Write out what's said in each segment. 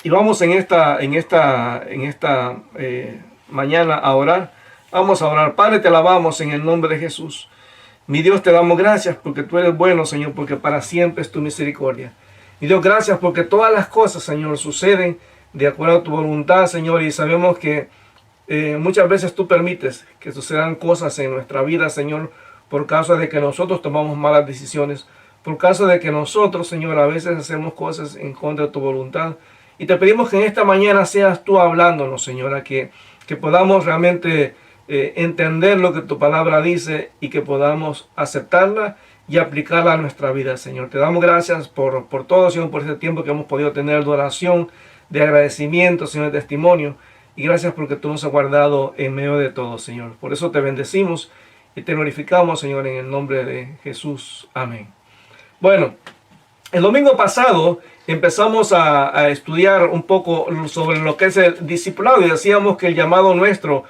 Y vamos en esta mañana a orar. Vamos a orar. Padre, te alabamos en el nombre de Jesús. Mi Dios, te damos gracias porque tú eres bueno, Señor, porque para siempre es tu misericordia. Mi Dios, gracias porque todas las cosas, Señor, suceden de acuerdo a tu voluntad, Señor, y sabemos que muchas veces tú permites que sucedan cosas en nuestra vida, Señor, por causa de que nosotros tomamos malas decisiones, por causa de que nosotros, Señor, a veces hacemos cosas en contra de tu voluntad. Y te pedimos que en esta mañana seas tú hablándonos, Señora, que podamos realmente entender lo que tu palabra dice y que podamos aceptarla y aplicarla a nuestra vida, Señor. Te damos gracias por todo, Señor, por este tiempo que hemos podido tener de oración, de agradecimiento, Señor, de testimonio. Y gracias porque tú nos has guardado en medio de todo, Señor. Por eso te bendecimos y te glorificamos, Señor, en el nombre de Jesús. Amén. Bueno, el domingo pasado empezamos a estudiar un poco sobre lo que es el discipulado y decíamos que el llamado nuestro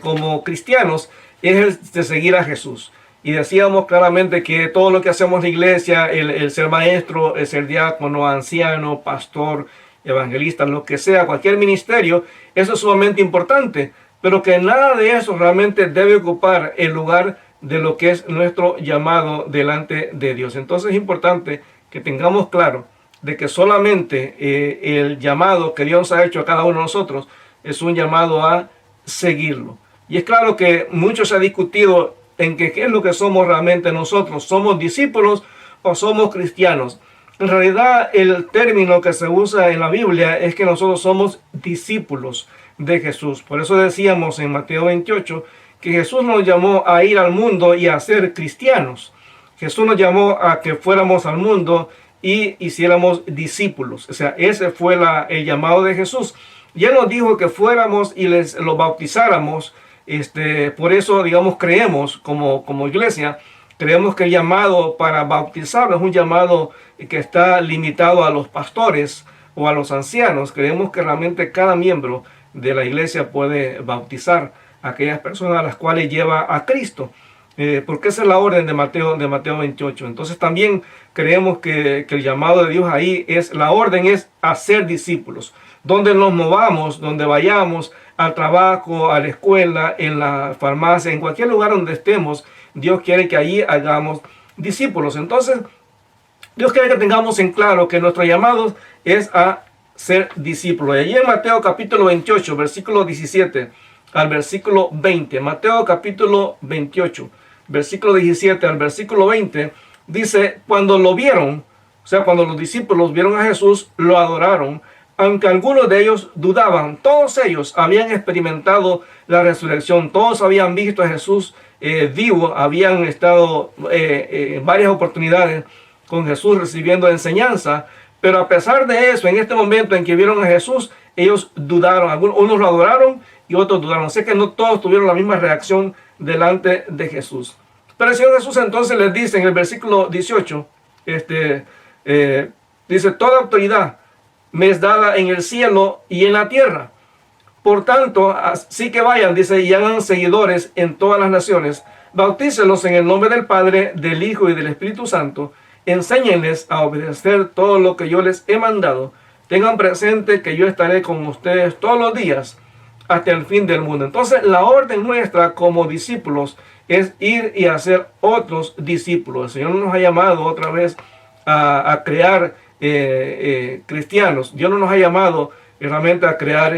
como cristianos es el de seguir a Jesús. Y decíamos claramente que todo lo que hacemos en la iglesia, el ser maestro, el ser diácono, anciano, pastor, evangelista, lo que sea, cualquier ministerio, eso es sumamente importante, pero que nada de eso realmente debe ocupar el lugar de lo que es nuestro llamado delante de Dios. Entonces es importante que tengamos claro de que solamente el llamado que Dios ha hecho a cada uno de nosotros es un llamado a seguirlo. Y es claro que mucho se ha discutido en que qué es lo que somos realmente nosotros. ¿Somos discípulos o somos cristianos? En realidad el término que se usa en la Biblia es que nosotros somos discípulos de Jesús. Por eso decíamos en Mateo 28 que Jesús nos llamó a ir al mundo y a ser cristianos. Jesús nos llamó a que fuéramos al mundo y hiciéramos discípulos. O sea, ese fue el llamado de Jesús. Y Él nos dijo que fuéramos y los bautizáramos. Por eso, digamos, creemos como iglesia, creemos que el llamado para bautizar es un llamado que está limitado a los pastores o a los ancianos. Creemos que realmente cada miembro de la iglesia puede bautizar a aquellas personas a las cuales lleva a Cristo. Porque esa es la orden de Mateo 28. Entonces también creemos que el llamado de Dios ahí la orden es hacer discípulos. Donde nos movamos, donde vayamos, al trabajo, a la escuela, en la farmacia, en cualquier lugar donde estemos, Dios quiere que allí hagamos discípulos. Entonces, Dios quiere que tengamos en claro que nuestro llamado es a ser discípulos. Y allí en Mateo capítulo 28, versículo 17 al versículo 20, Mateo capítulo 28, versículo 17 al versículo 20, dice, cuando lo vieron, o sea, cuando los discípulos vieron a Jesús, lo adoraron, aunque algunos de ellos dudaban. Todos ellos habían experimentado la resurrección, todos habían visto a Jesús vivo, habían estado en varias oportunidades con Jesús recibiendo enseñanza, pero a pesar de eso, en este momento en que vieron a Jesús, ellos dudaron, unos lo adoraron y otros dudaron. Así que no todos tuvieron la misma reacción delante de Jesús. Pero el Señor Jesús entonces les dice en el versículo 18, dice, toda autoridad me es dada en el cielo y en la tierra. Por tanto, así que vayan, dice, y hagan seguidores en todas las naciones, bautícelos en el nombre del Padre, del Hijo y del Espíritu Santo, enséñenles a obedecer todo lo que yo les he mandado. Tengan presente que yo estaré con ustedes todos los días hasta el fin del mundo. Entonces, la orden nuestra como discípulos es ir y hacer otros discípulos. El Señor nos ha llamado otra vez a crear cristianos. Dios no nos ha llamado realmente a crear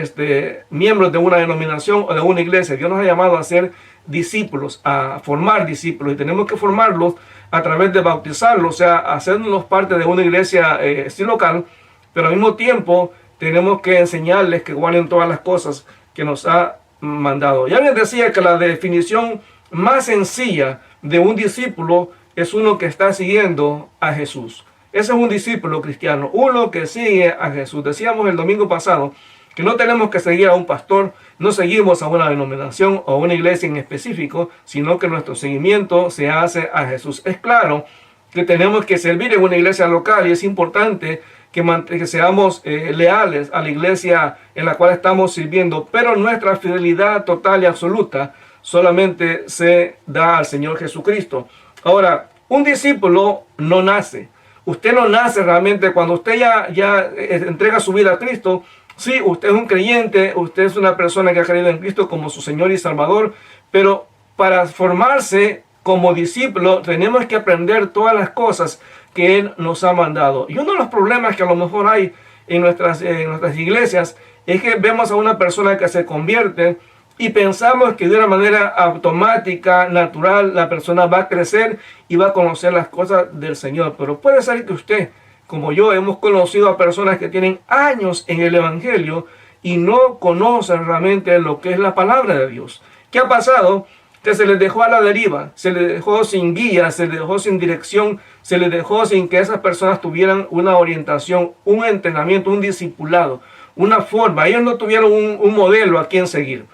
miembros de una denominación o de una iglesia. Dios nos ha llamado a ser discípulos, a formar discípulos, y tenemos que formarlos a través de bautizarlos, o sea, hacernos parte de una iglesia local, pero al mismo tiempo tenemos que enseñarles que guarden todas las cosas que nos ha mandado. Ya les decía que la definición más sencilla de un discípulo es uno que está siguiendo a Jesús. Ese es un discípulo cristiano, uno que sigue a Jesús. Decíamos el domingo pasado que no tenemos que seguir a un pastor, no seguimos a una denominación o a una iglesia en específico, sino que nuestro seguimiento se hace a Jesús. Es claro que tenemos que servir en una iglesia local y es importante que seamos leales a la iglesia en la cual estamos sirviendo, pero nuestra fidelidad total y absoluta solamente se da al Señor Jesucristo. Ahora, un discípulo no nace. Usted no nace realmente cuando usted ya entrega su vida a Cristo. Sí, usted es un creyente, usted es una persona que ha creído en Cristo como su Señor y Salvador, pero para formarse como discípulo tenemos que aprender todas las cosas que Él nos ha mandado. Y uno de los problemas que a lo mejor hay en nuestras iglesias es que vemos a una persona que se convierte y pensamos que de una manera automática, natural, la persona va a crecer y va a conocer las cosas del Señor. Pero puede ser que usted, como yo, hemos conocido a personas que tienen años en el Evangelio y no conocen realmente lo que es la palabra de Dios. ¿Qué ha pasado? Que se les dejó a la deriva, se les dejó sin guía, se les dejó sin dirección, se les dejó sin que esas personas tuvieran una orientación, un entrenamiento, un discipulado, una forma. Ellos no tuvieron un modelo a quien seguir.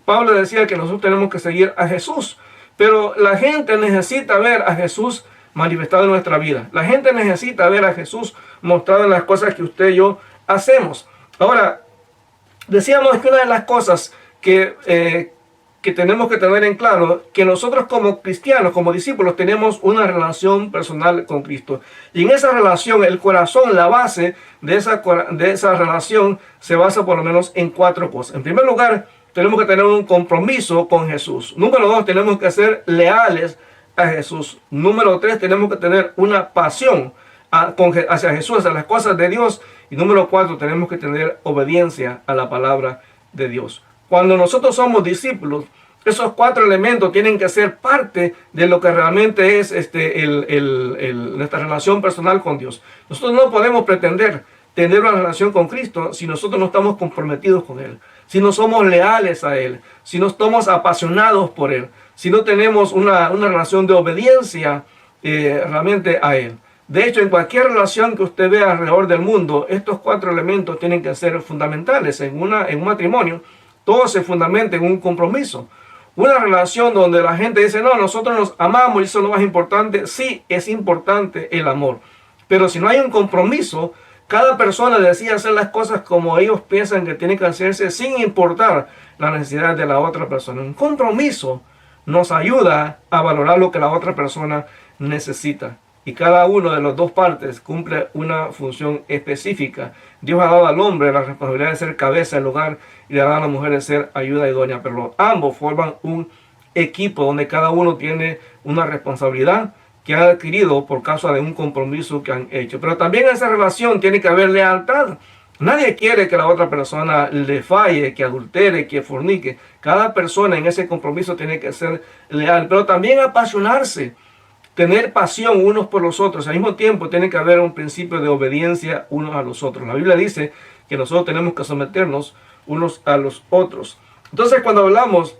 Pablo decía que nosotros tenemos que seguir a Jesús, pero la gente necesita ver a Jesús manifestado en nuestra vida. La gente necesita ver a Jesús mostrado en las cosas que usted y yo hacemos. Ahora, decíamos que una de las cosas que tenemos que tener en claro, que nosotros como cristianos, como discípulos, tenemos una relación personal con Cristo. Y en esa relación, el corazón, la base de esa relación se basa por lo menos en 4 cosas. En primer lugar, tenemos que tener un compromiso con Jesús. Número 2, tenemos que ser leales a Jesús. Número 3, tenemos que tener una pasión hacia Jesús, hacia las cosas de Dios. Y número 4, tenemos que tener obediencia a la palabra de Dios. Cuando nosotros somos discípulos, esos 4 elementos tienen que ser parte de lo que realmente es nuestra relación personal con Dios. Nosotros no podemos pretender tener una relación con Cristo si nosotros no estamos comprometidos con Él, si no somos leales a Él, si no estamos apasionados por Él, si no tenemos una relación de obediencia realmente a Él. De hecho, en cualquier relación que usted vea alrededor del mundo, estos 4 elementos tienen que ser fundamentales. En un matrimonio, todo se fundamenta en un compromiso. Una relación donde la gente dice, no, nosotros nos amamos y eso es lo más importante. Sí, es importante el amor. Pero si no hay un compromiso, cada persona decide hacer las cosas como ellos piensan que tienen que hacerse sin importar la necesidad de la otra persona. Un compromiso nos ayuda a valorar lo que la otra persona necesita. Y cada uno de las 2 partes cumple una función específica. Dios ha dado al hombre la responsabilidad de ser cabeza del hogar y le ha dado a la mujer de ser ayuda idónea. Pero ambos forman un equipo donde cada uno tiene una responsabilidad que ha adquirido por causa de un compromiso que han hecho. Pero también en esa relación tiene que haber lealtad. Nadie quiere que la otra persona le falle, que adultere, que fornique. Cada persona en ese compromiso tiene que ser leal, pero también apasionarse. Tener pasión unos por los otros. Al mismo tiempo tiene que haber un principio de obediencia unos a los otros. La Biblia dice que nosotros tenemos que someternos unos a los otros. Entonces, cuando hablamos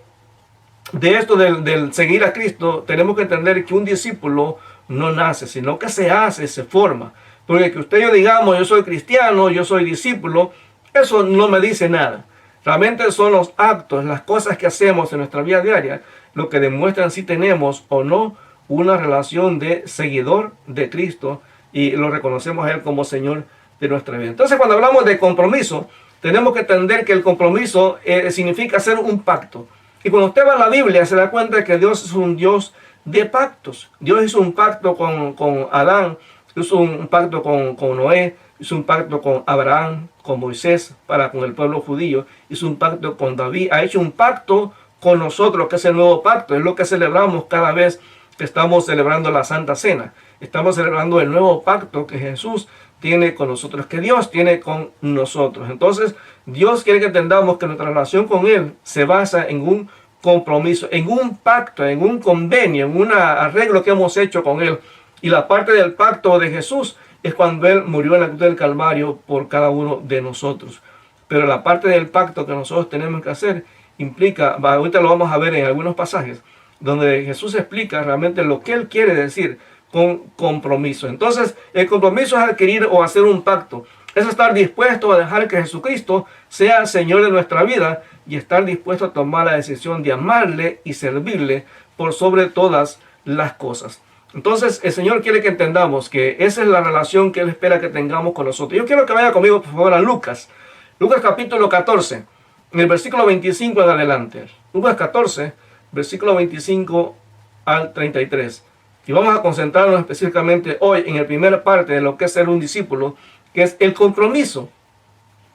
de esto del seguir a Cristo, tenemos que entender que un discípulo no nace, sino que se hace, se forma. Porque que usted y yo digamos, yo soy cristiano, yo soy discípulo, eso no me dice nada. Realmente son los actos, las cosas que hacemos en nuestra vida diaria, lo que demuestran si tenemos o no una relación de seguidor de Cristo y lo reconocemos a Él como Señor de nuestra vida. Entonces, cuando hablamos de compromiso, tenemos que entender que el compromiso significa hacer un pacto. Y cuando usted va a la Biblia, se da cuenta de que Dios es un Dios de pactos. Dios hizo un pacto con Adán, hizo un pacto con Noé, hizo un pacto con Abraham, con Moisés, con el pueblo judío, hizo un pacto con David, ha hecho un pacto con nosotros, que es el nuevo pacto, es lo que celebramos cada vez que estamos celebrando la Santa Cena. Estamos celebrando el nuevo pacto que Jesús tiene con nosotros, que Dios tiene con nosotros. Entonces, Dios quiere que entendamos que nuestra relación con Él se basa en un compromiso, en un pacto, en un convenio, en un arreglo que hemos hecho con Él. Y la parte del pacto de Jesús es cuando Él murió en la cruz del Calvario por cada uno de nosotros. Pero la parte del pacto que nosotros tenemos que hacer implica, ahorita lo vamos a ver en algunos pasajes, donde Jesús explica realmente lo que Él quiere decir con compromiso. Entonces, el compromiso es adquirir o hacer un pacto. Es estar dispuesto a dejar que Jesucristo sea el Señor de nuestra vida y estar dispuesto a tomar la decisión de amarle y servirle por sobre todas las cosas. Entonces, el Señor quiere que entendamos que esa es la relación que Él espera que tengamos con nosotros. Yo quiero que vaya conmigo, por favor, a Lucas. Lucas capítulo 14, en el versículo 25 en adelante. Lucas 14, versículo 25 al 33. Y vamos a concentrarnos específicamente hoy en la primera parte de lo que es ser un discípulo, que es el compromiso.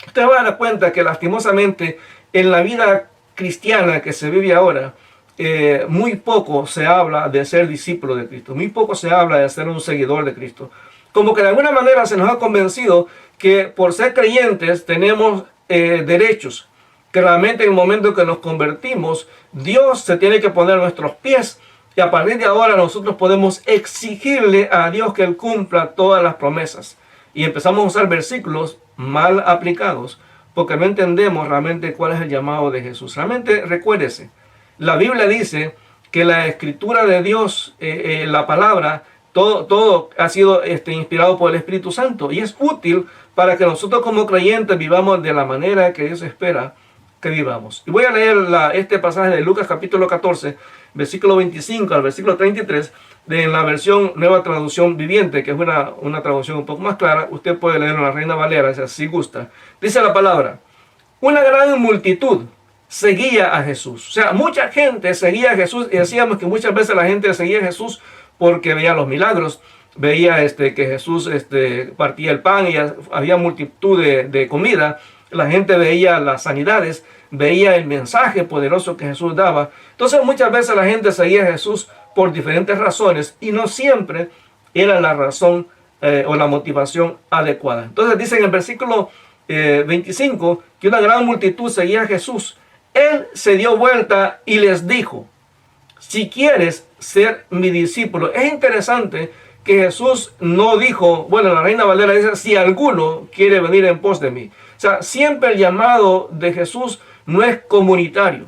Usted va a dar cuenta que lastimosamente en la vida cristiana que se vive ahora, muy poco se habla de ser discípulo de Cristo, muy poco se habla de ser un seguidor de Cristo. Como que de alguna manera se nos ha convencido que por ser creyentes tenemos derechos, que realmente en el momento que nos convertimos, Dios se tiene que poner a nuestros pies y a partir de ahora nosotros podemos exigirle a Dios que Él cumpla todas las promesas. Y empezamos a usar versículos mal aplicados porque no entendemos realmente cuál es el llamado de Jesús. Realmente recuérdese, la Biblia dice que la escritura de Dios, la palabra, todo ha sido inspirado por el Espíritu Santo y es útil para que nosotros como creyentes vivamos de la manera que Dios espera que vivamos. Y voy a leer este pasaje de Lucas capítulo 14, versículo 25 al versículo 33, de la versión Nueva Traducción Viviente, que es una traducción un poco más clara. Usted puede leer en la Reina Valera, si así gusta. Dice la palabra: una gran multitud seguía a Jesús. O sea, mucha gente seguía a Jesús, y decíamos que muchas veces la gente seguía a Jesús porque veía los milagros, veía que Jesús partía el pan y había multitud de comida. La gente veía las sanidades, veía el mensaje poderoso que Jesús daba. Entonces muchas veces la gente seguía a Jesús por diferentes razones y no siempre era la razón o la motivación adecuada. Entonces dice en el versículo 25 que una gran multitud seguía a Jesús. Él se dio vuelta y les dijo: si quieres ser mi discípulo. Es interesante que Jesús no dijo, bueno, la Reina Valera dice, si alguno quiere venir en pos de mí. O sea, siempre el llamado de Jesús no es comunitario.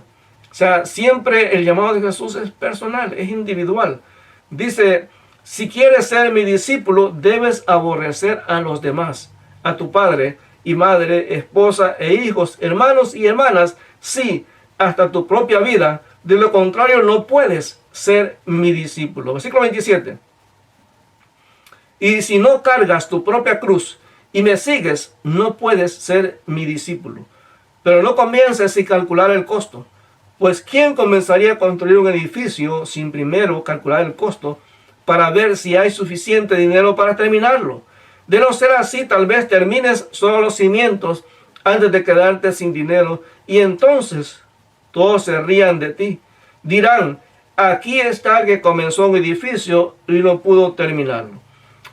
O sea, siempre el llamado de Jesús es personal, es individual. Dice, si quieres ser mi discípulo, debes aborrecer a los demás, a tu padre y madre, esposa e hijos, hermanos y hermanas, sí, hasta tu propia vida. De lo contrario, no puedes ser mi discípulo. Versículo 27. Y si no cargas tu propia cruz y me sigues, no puedes ser mi discípulo. Pero no comiences sin calcular el costo. Pues ¿quién comenzaría a construir un edificio sin primero calcular el costo para ver si hay suficiente dinero para terminarlo? De no ser así, tal vez termines solo los cimientos antes de quedarte sin dinero y entonces todos se rían de ti. Dirán, aquí está el que comenzó un edificio y no pudo terminarlo.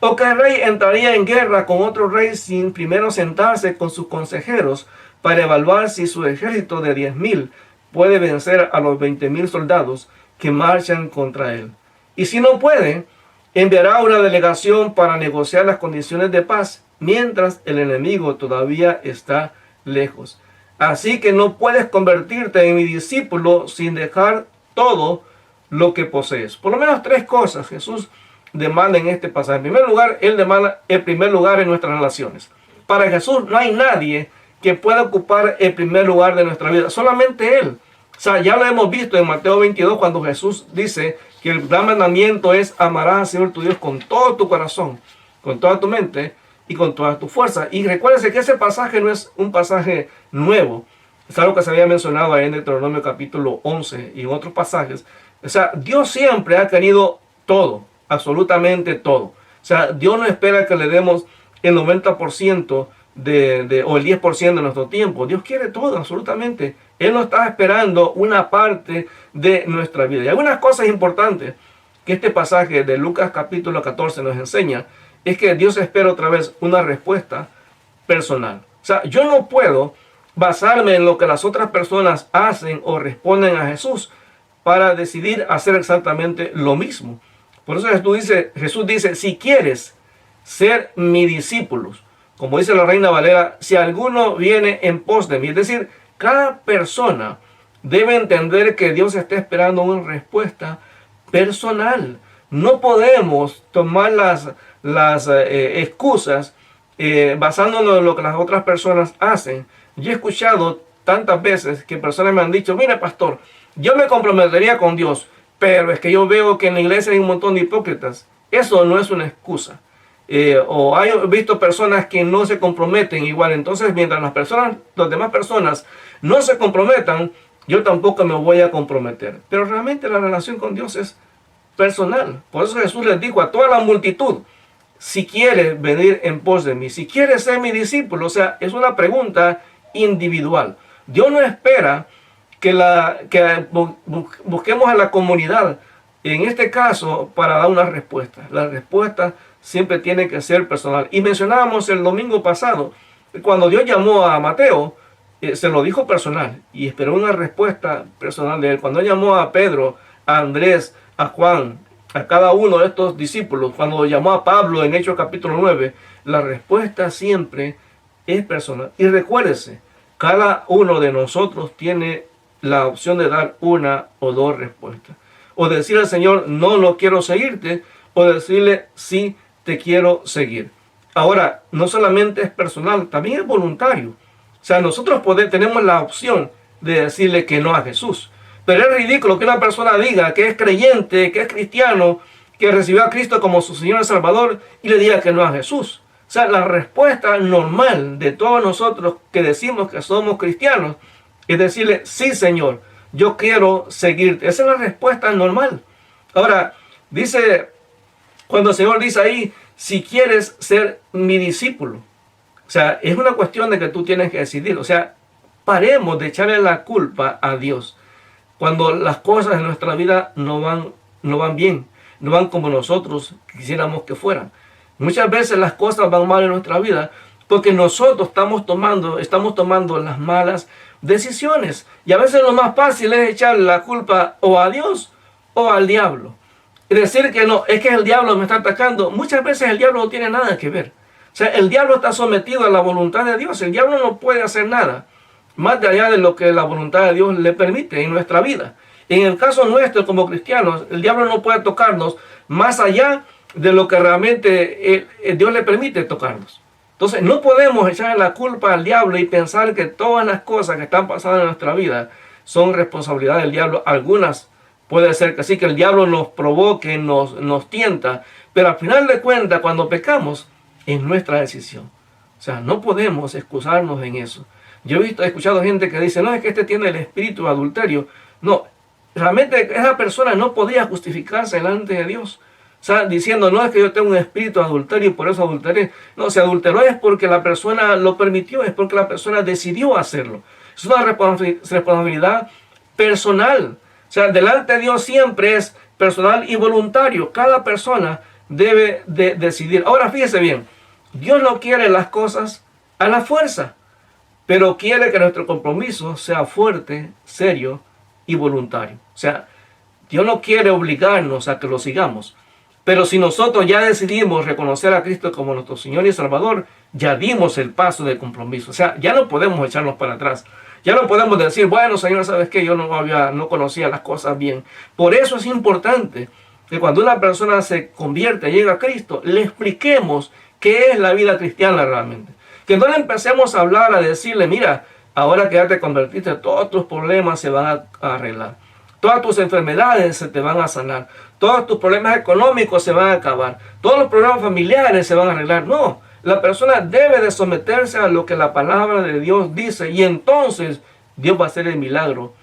¿O qué rey entraría en guerra con otro rey sin primero sentarse con sus consejeros para evaluar si su ejército de 10,000 puede vencer a los 20,000 soldados que marchan contra él? Y si no puede, enviará una delegación para negociar las condiciones de paz mientras el enemigo todavía está lejos. Así que no puedes convertirte en mi discípulo sin dejar todo lo que posees. Por lo menos 3 cosas Jesús demanda en este pasaje. En primer lugar, Él demanda el primer lugar en nuestras relaciones. Para Jesús no hay nadie que pueda ocupar el primer lugar de nuestra vida, solamente Él. O sea, ya lo hemos visto en Mateo 22 cuando Jesús dice que el gran mandamiento es amarás al Señor tu Dios con todo tu corazón, con toda tu mente y con toda tu fuerza. Y recuérdense que ese pasaje no es un pasaje nuevo. Es algo que se había mencionado ahí en Deuteronomio capítulo 11 y en otros pasajes. O sea, Dios siempre ha querido todo, absolutamente todo. O sea, Dios no espera que le demos el 90% o el 10% de nuestro tiempo. Dios quiere todo, absolutamente. Él no está esperando una parte de nuestra vida. Y algunas cosas importantes que este pasaje de Lucas capítulo 14 nos enseña es que Dios espera otra vez una respuesta personal. O sea, yo no puedo basarme en lo que las otras personas hacen o responden a Jesús para decidir hacer exactamente lo mismo. Por eso Jesús dice, si quieres ser mi discípulo, como dice la Reina Valera, si alguno viene en pos de mí. Es decir, cada persona debe entender que Dios está esperando una respuesta personal. No podemos tomar las excusas basándonos en lo que las otras personas hacen. Yo he escuchado tantas veces que personas me han dicho, mira pastor, yo me comprometería con Dios, pero es que yo veo que en la iglesia hay un montón de hipócritas. Eso no es una excusa. O he visto personas que no se comprometen igual. Entonces, mientras las demás personas no se comprometan, yo tampoco me voy a comprometer. Pero realmente la relación con Dios es personal. Por eso Jesús les dijo a toda la multitud, si quieres venir en pos de mí, si quieres ser mi discípulo, o sea, es una pregunta individual. Dios no espera que busquemos a la comunidad, en este caso, para dar una respuesta. La respuesta siempre tiene que ser personal. Y mencionábamos el domingo pasado, cuando Dios llamó a Mateo, se lo dijo personal y esperó una respuesta personal de él. Cuando llamó a Pedro, a Andrés, a Juan, a cada uno de estos discípulos, cuando llamó a Pablo en Hechos capítulo 9, la respuesta siempre es personal. Y recuérdese, cada uno de nosotros tiene la opción de dar una o dos respuestas. O decirle al Señor, no quiero seguirte, o decirle, sí, te quiero seguir. Ahora, no solamente es personal, también es voluntario. O sea, nosotros tenemos la opción de decirle que no a Jesús. Pero es ridículo que una persona diga que es creyente, que es cristiano, que recibió a Cristo como su Señor y Salvador y le diga que no a Jesús. O sea, la respuesta normal de todos nosotros que decimos que somos cristianos es decirle, sí, Señor, yo quiero seguirte. Esa es la respuesta normal. Ahora, dice, cuando el Señor dice ahí, si quieres ser mi discípulo. O sea, es una cuestión de que tú tienes que decidir. O sea, paremos de echarle la culpa a Dios cuando las cosas en nuestra vida no van bien, no van como nosotros quisiéramos que fueran. Muchas veces las cosas van mal en nuestra vida porque nosotros estamos tomando las malas decisiones. Y a veces lo más fácil es echarle la culpa o a Dios o al diablo. Y decir que no, es que el diablo me está atacando. Muchas veces el diablo no tiene nada que ver. O sea, el diablo está sometido a la voluntad de Dios. El diablo no puede hacer nada más de allá de lo que la voluntad de Dios le permite en nuestra vida. En el caso nuestro como cristianos, el diablo no puede tocarnos más allá de lo que realmente Dios le permite tocarnos. Entonces no podemos echar la culpa al diablo y pensar que todas las cosas que están pasando en nuestra vida son responsabilidad del diablo. Algunas puede ser que sí, que el diablo nos provoque, nos tienta, pero al final de cuentas, cuando pecamos, es nuestra decisión. O sea, no podemos excusarnos en eso. Yo he escuchado gente que dice, no, es que este tiene el espíritu de adulterio. No, realmente esa persona no podía justificarse delante de Dios. O sea, diciendo, no, es que yo tengo un espíritu de adulterio y por eso adulteré. No, se adulteró es porque la persona lo permitió, es porque la persona decidió hacerlo. Es una responsabilidad personal. O sea, delante de Dios siempre es personal y voluntario. Cada persona debe de decidir. Ahora fíjese bien, Dios no quiere las cosas a la fuerza, pero quiere que nuestro compromiso sea fuerte, serio y voluntario. O sea, Dios no quiere obligarnos a que lo sigamos, pero si nosotros ya decidimos reconocer a Cristo como nuestro Señor y Salvador, ya dimos el paso de compromiso. O sea, ya no podemos echarnos para atrás. Ya no podemos decir, bueno, Señor, ¿sabes qué? Yo no conocía las cosas bien. Por eso es importante que cuando una persona se convierte, llega a Cristo, le expliquemos qué es la vida cristiana realmente. Que no le empecemos a hablar, a decirle, mira, ahora que ya te convertiste, todos tus problemas se van a arreglar. Todas tus enfermedades se te van a sanar. Todos tus problemas económicos se van a acabar. Todos los problemas familiares se van a arreglar. No, la persona debe de someterse a lo que la palabra de Dios dice. Y entonces Dios va a hacer el milagro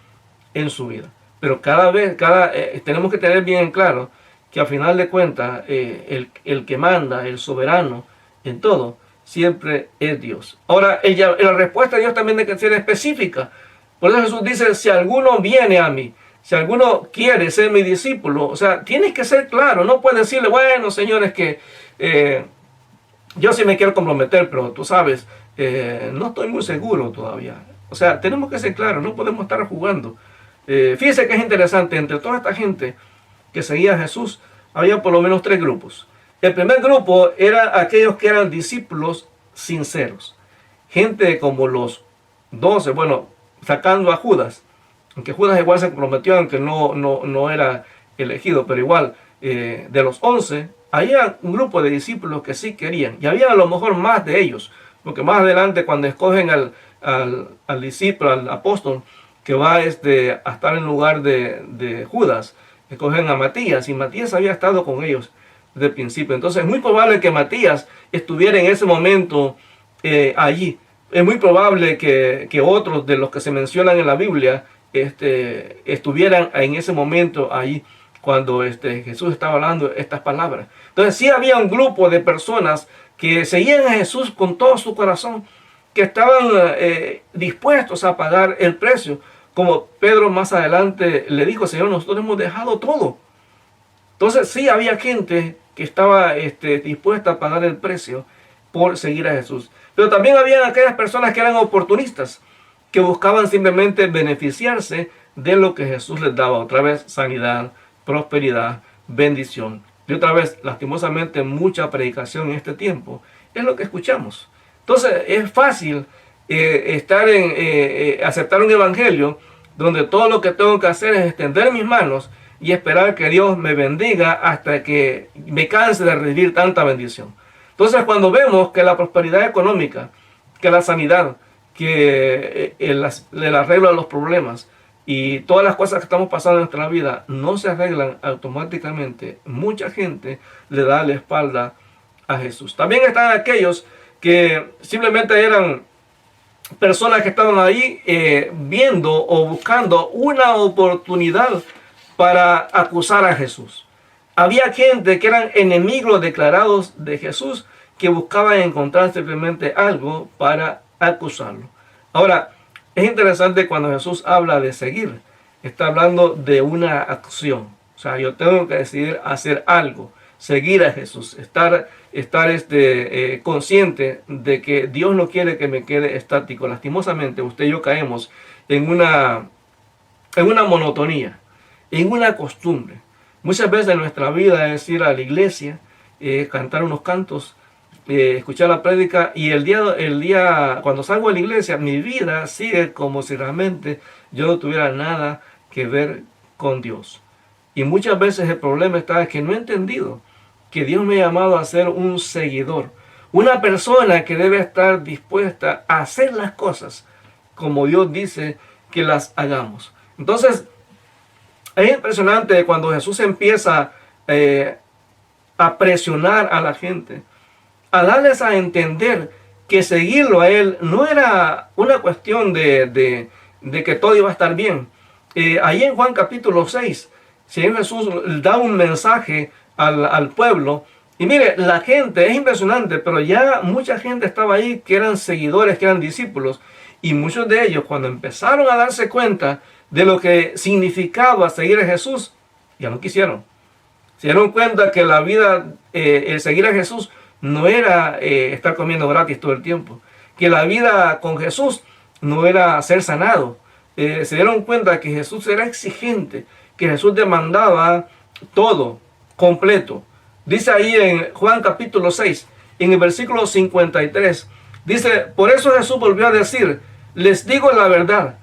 en su vida. Pero tenemos que tener bien claro que al final de cuentas el que manda, el soberano en todo, siempre es Dios. Ahora, la respuesta de Dios también tiene que ser específica. Por eso Jesús dice, si alguno viene a mí, si alguno quiere ser mi discípulo, o sea, tienes que ser claro. No puedes decirle, bueno, señores, que yo sí me quiero comprometer, pero tú sabes, no estoy muy seguro todavía. O sea, tenemos que ser claros, no podemos estar jugando. Fíjese que es interesante, entre toda esta gente que seguía a Jesús, había por lo menos 3 grupos. El primer grupo era aquellos que eran discípulos sinceros. Gente como los 12, bueno, sacando a Judas, aunque Judas igual se comprometió, aunque no era elegido, pero igual de los 11, había un grupo de discípulos que sí querían, y había a lo mejor más de ellos, porque más adelante cuando escogen al discípulo, al apóstol, que va a estar en lugar de Judas, escogen a Matías, y Matías había estado con ellos desde el principio. Entonces es muy probable que Matías estuviera en ese momento allí. Es muy probable que otros de los que se mencionan en la Biblia estuvieran en ese momento allí cuando Jesús estaba hablando estas palabras. Entonces sí había un grupo de personas que seguían a Jesús con todo su corazón, que estaban dispuestos a pagar el precio. Como Pedro más adelante le dijo: Señor, nosotros hemos dejado todo. Entonces sí había gente que estaba dispuesta a pagar el precio por seguir a Jesús. Pero también había aquellas personas que eran oportunistas, que buscaban simplemente beneficiarse de lo que Jesús les daba. Otra vez, sanidad, prosperidad, bendición. Y otra vez, lastimosamente, mucha predicación en este tiempo es lo que escuchamos. Entonces es fácil aceptar un evangelio donde todo lo que tengo que hacer es extender mis manos y esperar que Dios me bendiga hasta que me canse de recibir tanta bendición. Entonces, cuando vemos que la prosperidad económica, que la sanidad, que el arreglo de los problemas y todas las cosas que estamos pasando en nuestra vida no se arreglan automáticamente, mucha gente le da la espalda a Jesús. También están aquellos que simplemente eran personas que estaban ahí viendo o buscando una oportunidad para acusar a Jesús. Había gente que eran enemigos declarados de Jesús, que buscaban encontrar simplemente algo para acusarlo. Ahora, es interesante cuando Jesús habla de seguir. Está hablando de una acción. O sea, yo tengo que decidir hacer algo. Seguir a Jesús. Estar consciente de que Dios no quiere que me quede estático. Lastimosamente, usted y yo caemos en una monotonía, en una costumbre. Muchas veces en nuestra vida es ir a la iglesia, cantar unos cantos, escuchar la prédica, y el día cuando salgo de la iglesia, mi vida sigue como si realmente yo no tuviera nada que ver con Dios. Y muchas veces el problema está en que no he entendido que Dios me ha llamado a ser un seguidor, una persona que debe estar dispuesta a hacer las cosas como Dios dice que las hagamos. Entonces, es impresionante cuando Jesús empieza a presionar a la gente, a darles a entender que seguirlo a Él no era una cuestión de que todo iba a estar bien. Ahí en Juan capítulo 6, Señor Jesús da un mensaje al pueblo. Y mire, la gente, es impresionante, pero ya mucha gente estaba ahí que eran seguidores, que eran discípulos. Y muchos de ellos, cuando empezaron a darse cuenta de lo que significaba seguir a Jesús, ya no quisieron. Se dieron cuenta que la vida, el seguir a Jesús, no era estar comiendo gratis todo el tiempo. Que la vida con Jesús no era ser sanado. Se dieron cuenta que Jesús era exigente, que Jesús demandaba todo, completo. Dice ahí en Juan capítulo 6, en el versículo 53, dice: por eso Jesús volvió a decir, les digo la verdad,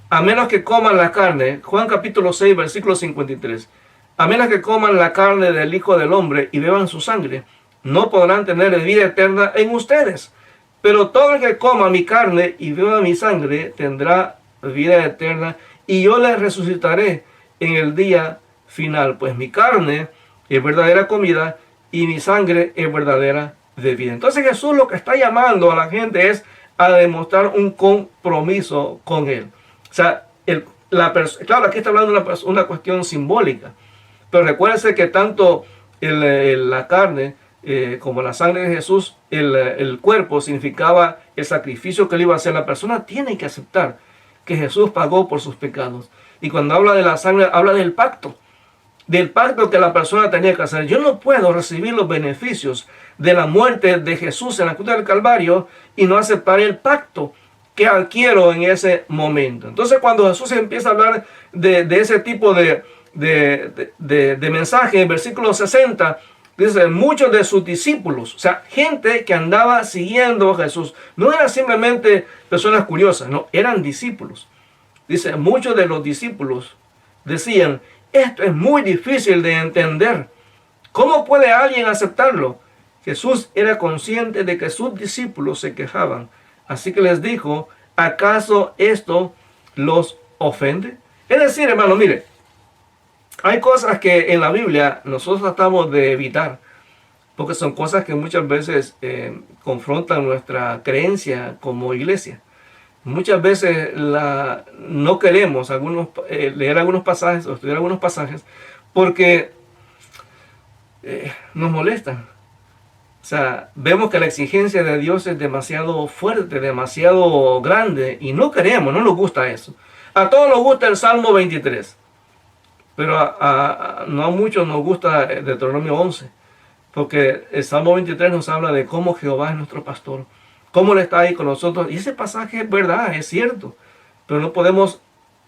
a menos que coman la carne, Juan capítulo 6, versículo 53, a menos que coman la carne del Hijo del Hombre y beban su sangre, no podrán tener vida eterna en ustedes. Pero todo el que coma mi carne y beba mi sangre tendrá vida eterna, y yo les resucitaré en el día final. Pues mi carne es verdadera comida y mi sangre es verdadera bebida. Entonces Jesús lo que está llamando a la gente es a demostrar un compromiso con Él. O sea, claro, aquí está hablando de una cuestión simbólica, pero recuérdense que tanto la carne como la sangre de Jesús, el cuerpo significaba el sacrificio que le iba a hacer. La persona tiene que aceptar que Jesús pagó por sus pecados. Y cuando habla de la sangre, habla del pacto que la persona tenía que hacer. Yo no puedo recibir los beneficios de la muerte de Jesús en la cruz del Calvario y no aceptar el pacto que adquiero en ese momento. Entonces, cuando Jesús empieza a hablar de ese tipo de mensaje, en versículo 60, dice: muchos de sus discípulos, o sea, gente que andaba siguiendo a Jesús, no eran simplemente personas curiosas, no, eran discípulos. Dice: muchos de los discípulos decían, esto es muy difícil de entender. ¿Cómo puede alguien aceptarlo? Jesús era consciente de que sus discípulos se quejaban. Así que les dijo: ¿acaso esto los ofende? Es decir, hermano, mire, hay cosas que en la Biblia nosotros tratamos de evitar, porque son cosas que muchas veces confrontan nuestra creencia como iglesia. Muchas veces no queremos leer algunos pasajes o estudiar algunos pasajes porque nos molestan. O sea, vemos que la exigencia de Dios es demasiado fuerte, demasiado grande, y no queremos, no nos gusta eso. A todos nos gusta el Salmo 23, pero no a muchos nos gusta Deuteronomio 11, porque el Salmo 23 nos habla de cómo Jehová es nuestro pastor, cómo Él está ahí con nosotros, y ese pasaje es verdad, es cierto, pero no podemos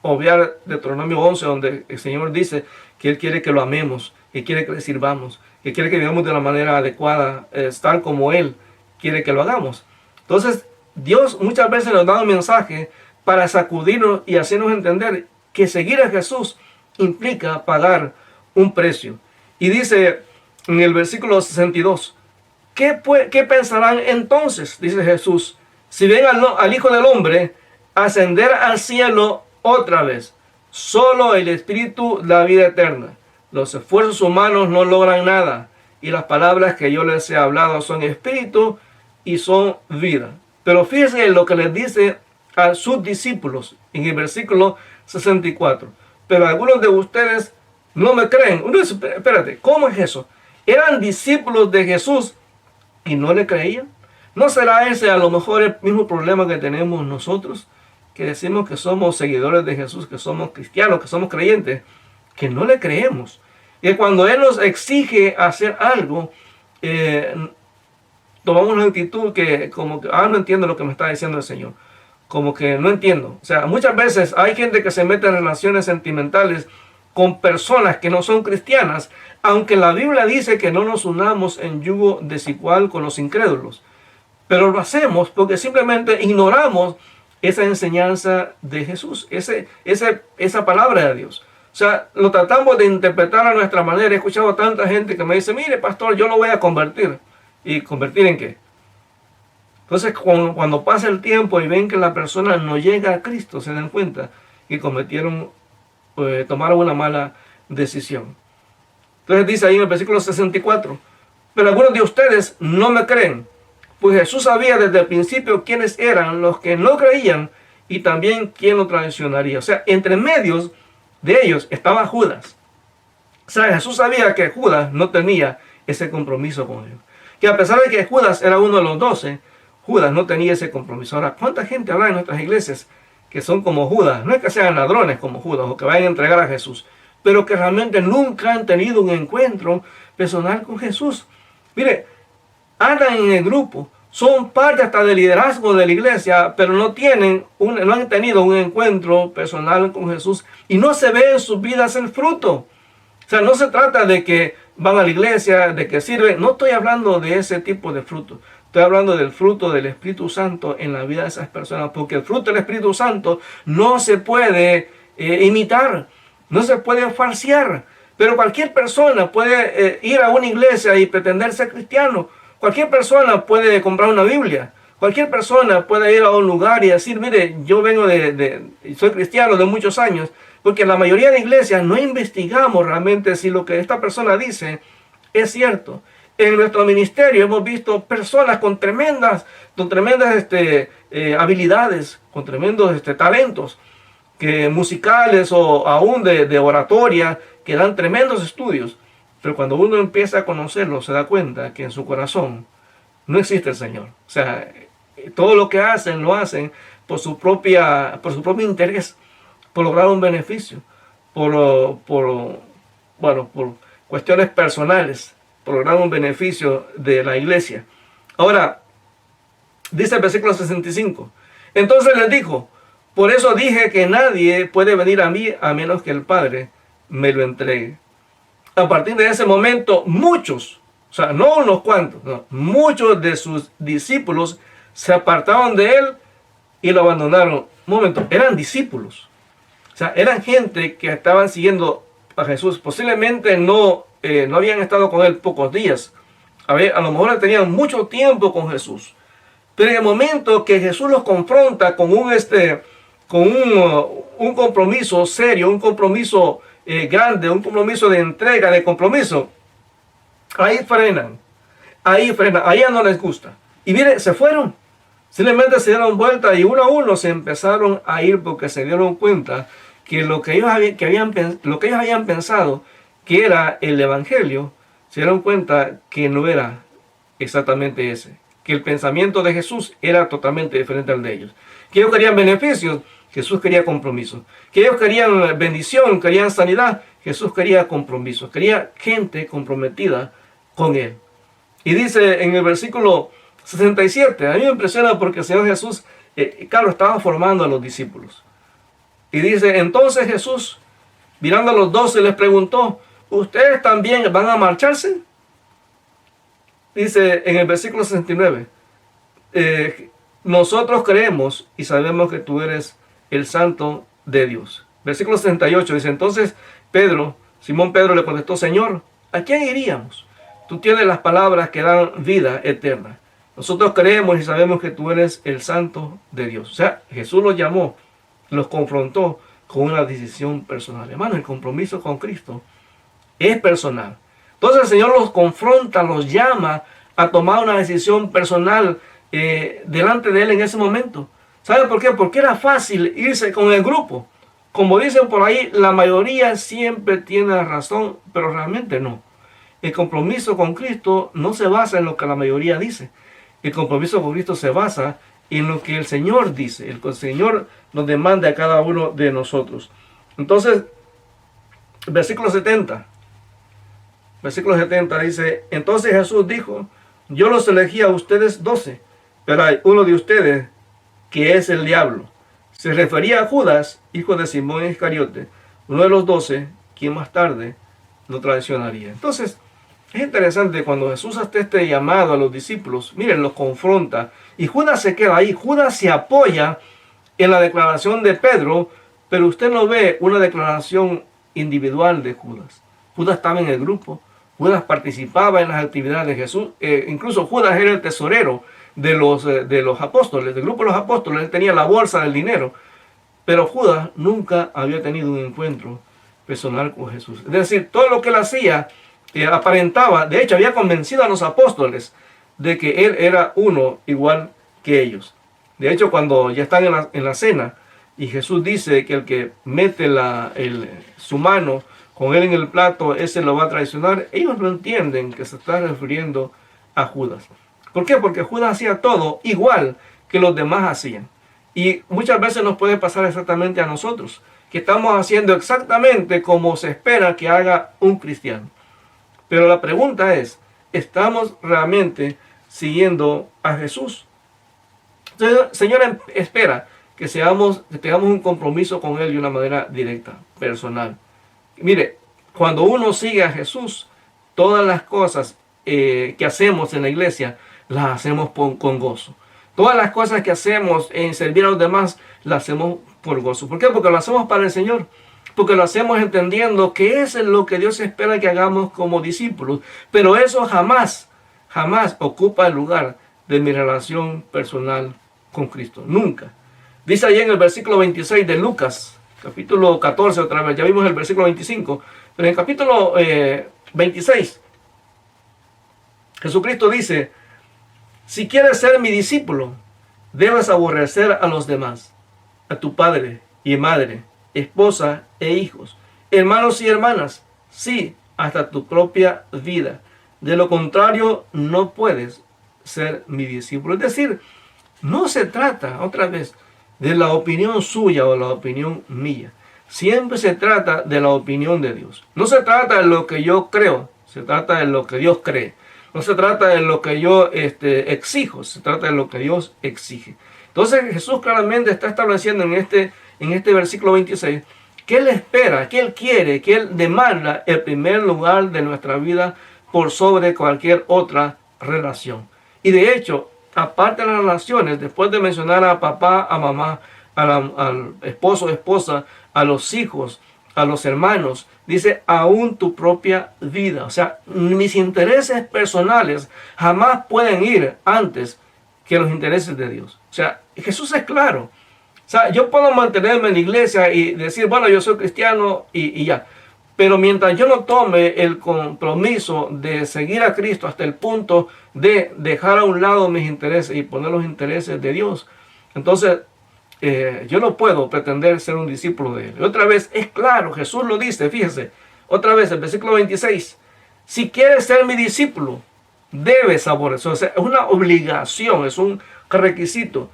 obviar Deuteronomio 11, donde el Señor dice que Él quiere que lo amemos, que quiere que le sirvamos, que quiere que vivamos de la manera adecuada, tal como Él quiere que lo hagamos. Entonces, Dios muchas veces nos da un mensaje para sacudirnos y hacernos entender que seguir a Jesús implica pagar un precio. Y dice en el versículo 62, ¿qué pensarán entonces? Dice Jesús, si ven al Hijo del Hombre ascender al cielo otra vez. Solo el Espíritu da vida eterna. Los esfuerzos humanos no logran nada, y las palabras que yo les he hablado son espíritu y son vida. Pero fíjense en lo que les dice a sus discípulos en el versículo 64. Pero algunos de ustedes no me creen. Uno dice, espérate, ¿cómo es eso? ¿Eran discípulos de Jesús y no le creían? ¿No será ese a lo mejor el mismo problema que tenemos nosotros? Que decimos que somos seguidores de Jesús, que somos cristianos, que somos creyentes, que no le creemos. Y cuando Él nos exige hacer algo, tomamos una actitud que como que, no entiendo lo que me está diciendo el Señor. Como que no entiendo. O sea, muchas veces hay gente que se mete en relaciones sentimentales con personas que no son cristianas, aunque la Biblia dice que no nos unamos en yugo desigual con los incrédulos. Pero lo hacemos porque simplemente ignoramos esa enseñanza de Jesús, esa palabra de Dios. O sea, lo tratamos de interpretar a nuestra manera. He escuchado a tanta gente que me dice, mire pastor, yo lo voy a convertir. ¿Y convertir en qué? Entonces cuando pasa el tiempo y ven que la persona no llega a Cristo, se dan cuenta que tomaron una mala decisión. Entonces dice ahí en el versículo 64, pero algunos de ustedes no me creen, pues Jesús sabía desde el principio quiénes eran los que no creían y también quién lo traicionaría. O sea, entre medios de ellos estaba Judas. O sea, Jesús sabía que Judas no tenía ese compromiso con él. Que a pesar de que Judas era uno de los 12, Judas no tenía ese compromiso. Ahora, ¿cuánta gente habrá en nuestras iglesias que son como Judas? No es que sean ladrones como Judas o que vayan a entregar a Jesús, pero que realmente nunca han tenido un encuentro personal con Jesús. Mire, andan en el grupo, son parte hasta del liderazgo de la iglesia, pero no han tenido un encuentro personal con Jesús y no se ve en sus vidas el fruto. O sea, no se trata de que van a la iglesia, de que sirven. No estoy hablando de ese tipo de fruto. Estoy hablando del fruto del Espíritu Santo en la vida de esas personas, porque el fruto del Espíritu Santo no se puede imitar, no se puede falsear. Pero cualquier persona puede ir a una iglesia y pretender ser cristiano. Cualquier persona puede comprar una Biblia. Cualquier persona puede ir a un lugar y decir, mire, yo vengo soy cristiano de muchos años, porque la mayoría de iglesias no investigamos realmente si lo que esta persona dice es cierto. En nuestro ministerio hemos visto personas con tremendas habilidades, con tremendos talentos musicales o aún de oratoria, que dan tremendos estudios. Pero cuando uno empieza a conocerlo, se da cuenta que en su corazón no existe el Señor. O sea, todo lo que hacen, lo hacen por su propio interés, por lograr un beneficio, por cuestiones personales, por lograr un beneficio de la iglesia. Ahora, dice el versículo 65, entonces les dijo, por eso dije que nadie puede venir a mí a menos que el Padre me lo entregue. A partir de ese momento, muchos, o sea, no unos cuantos, no, muchos de sus discípulos se apartaron de él y lo abandonaron. Un momento, eran discípulos. O sea, eran gente que estaban siguiendo a Jesús. Posiblemente no habían estado con él pocos días. A lo mejor tenían mucho tiempo con Jesús. Pero en el momento que Jesús los confronta con un compromiso serio, un compromiso grande, un compromiso de entrega, de compromiso, ahí frenan, ahí ya no les gusta. Y mire, se fueron, simplemente se dieron vuelta y uno a uno se empezaron a ir porque se dieron cuenta que lo que ellos habían pensado que era el Evangelio, se dieron cuenta que no era exactamente ese, que el pensamiento de Jesús era totalmente diferente al de ellos, que ellos querían beneficios, Jesús quería compromiso, que ellos querían bendición, querían sanidad, Jesús quería compromiso, quería gente comprometida con Él. Y dice en el versículo 67, a mí me impresiona porque el Señor Jesús, claro, estaba formando a los discípulos. Y dice, entonces Jesús, mirando a los 12, les preguntó, ¿ustedes también van a marcharse? Dice en el versículo 69, nosotros creemos y sabemos que tú eres el Santo de Dios. Versículo 68 dice, entonces Simón Pedro le contestó, Señor, ¿a quién iríamos? Tú tienes las palabras que dan vida eterna. Nosotros creemos y sabemos que tú eres el Santo de Dios. O sea, Jesús los llamó, los confrontó con una decisión personal. Hermano, el compromiso con Cristo es personal. Entonces el Señor los confronta, los llama a tomar una decisión personal delante de Él en ese momento. ¿Sabe por qué? Porque era fácil irse con el grupo. Como dicen por ahí, la mayoría siempre tiene la razón, pero realmente no. El compromiso con Cristo no se basa en lo que la mayoría dice. El compromiso con Cristo se basa en lo que el Señor dice. El Señor nos demanda a cada uno de nosotros. Entonces, versículo 70. Versículo 70 dice, entonces Jesús dijo, yo los elegí a ustedes 12, pero hay uno de ustedes que es el diablo. Se refería a Judas, hijo de Simón Iscariote, uno de los 12, quien más tarde lo traicionaría. Entonces, es interesante cuando Jesús hace este llamado a los discípulos, miren, los confronta, y Judas se queda ahí. Judas se apoya en la declaración de Pedro, pero usted no ve una declaración individual de Judas. Judas estaba en el grupo, Judas participaba en las actividades de Jesús, incluso Judas era el tesorero de los apóstoles, del grupo de los apóstoles. Él tenía la bolsa del dinero, pero Judas nunca había tenido un encuentro personal con Jesús. Es decir, todo lo que él hacía aparentaba, de hecho había convencido a los apóstoles de que él era uno igual que ellos. De hecho, cuando ya están en la cena y Jesús dice que el que mete su mano con él en el plato, ese lo va a traicionar, ellos no entienden que se está refiriendo a Judas. ¿Por qué? Porque Judas hacía todo igual que los demás hacían. Y muchas veces nos puede pasar exactamente a nosotros, que estamos haciendo exactamente como se espera que haga un cristiano. Pero la pregunta es, ¿estamos realmente siguiendo a Jesús? El Señor espera que tengamos un compromiso con Él de una manera directa, personal. Mire, cuando uno sigue a Jesús, todas las cosas que hacemos en la iglesia, las hacemos con gozo. Todas las cosas que hacemos en servir a los demás, las hacemos por gozo. ¿Por qué? Porque lo hacemos para el Señor. Porque lo hacemos entendiendo que eso es lo que Dios espera que hagamos como discípulos. Pero eso jamás ocupa el lugar de mi relación personal con Cristo. Nunca. Dice ahí en el versículo 26 de Lucas, capítulo 14 otra vez, ya vimos el versículo 25, pero en el capítulo 26, Jesucristo dice, si quieres ser mi discípulo, debes aborrecer a los demás, a tu padre y madre, esposa e hijos, hermanos y hermanas, sí, hasta tu propia vida. De lo contrario, no puedes ser mi discípulo. Es decir, no se trata, otra vez, de la opinión suya o la opinión mía. Siempre se trata de la opinión de Dios. No se trata de lo que yo creo, se trata de lo que Dios cree. No se trata de lo que yo exijo, se trata de lo que Dios exige. Entonces Jesús claramente está estableciendo en este versículo 26 que Él espera, que Él quiere, que Él demanda el primer lugar de nuestra vida por sobre cualquier otra relación. Y de hecho, aparte de las relaciones, después de mencionar a papá, a mamá, al esposo, esposa, a los hijos, a los hermanos, dice, aún tu propia vida. O sea, mis intereses personales jamás pueden ir antes que los intereses de Dios. O sea, Jesús es claro. O sea, yo puedo mantenerme en la iglesia y decir, bueno, yo soy cristiano y ya. Pero mientras yo no tome el compromiso de seguir a Cristo hasta el punto de dejar a un lado mis intereses y poner los intereses de Dios, entonces yo no puedo pretender ser un discípulo de Él. Y otra vez, es claro, Jesús lo dice, fíjese, Otra vez, el versículo 26. Si quieres ser mi discípulo, debes aborrecer. O sea, es una obligación, es un requisito,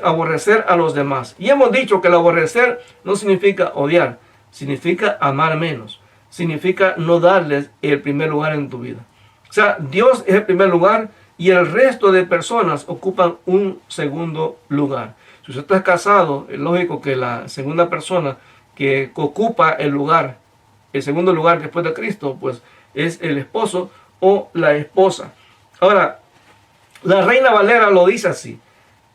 aborrecer a los demás. Y hemos dicho que el aborrecer no significa odiar, significa amar menos, significa no darles el primer lugar en tu vida. O sea, Dios es el primer lugar y el resto de personas ocupan un segundo lugar. Si usted está casado, es lógico que la segunda persona que ocupa el lugar, el segundo lugar después de Cristo, pues es el esposo o la esposa. Ahora, la Reina Valera lo dice así: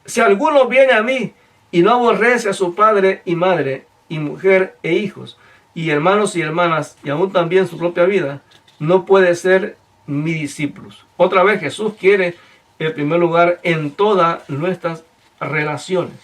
si alguno viene a mí y no aborrece a su padre y madre, y mujer e hijos, y hermanos y hermanas, y aún también su propia vida, no puede ser mi discípulo. Otra vez, Jesús quiere el primer lugar en todas nuestras relaciones.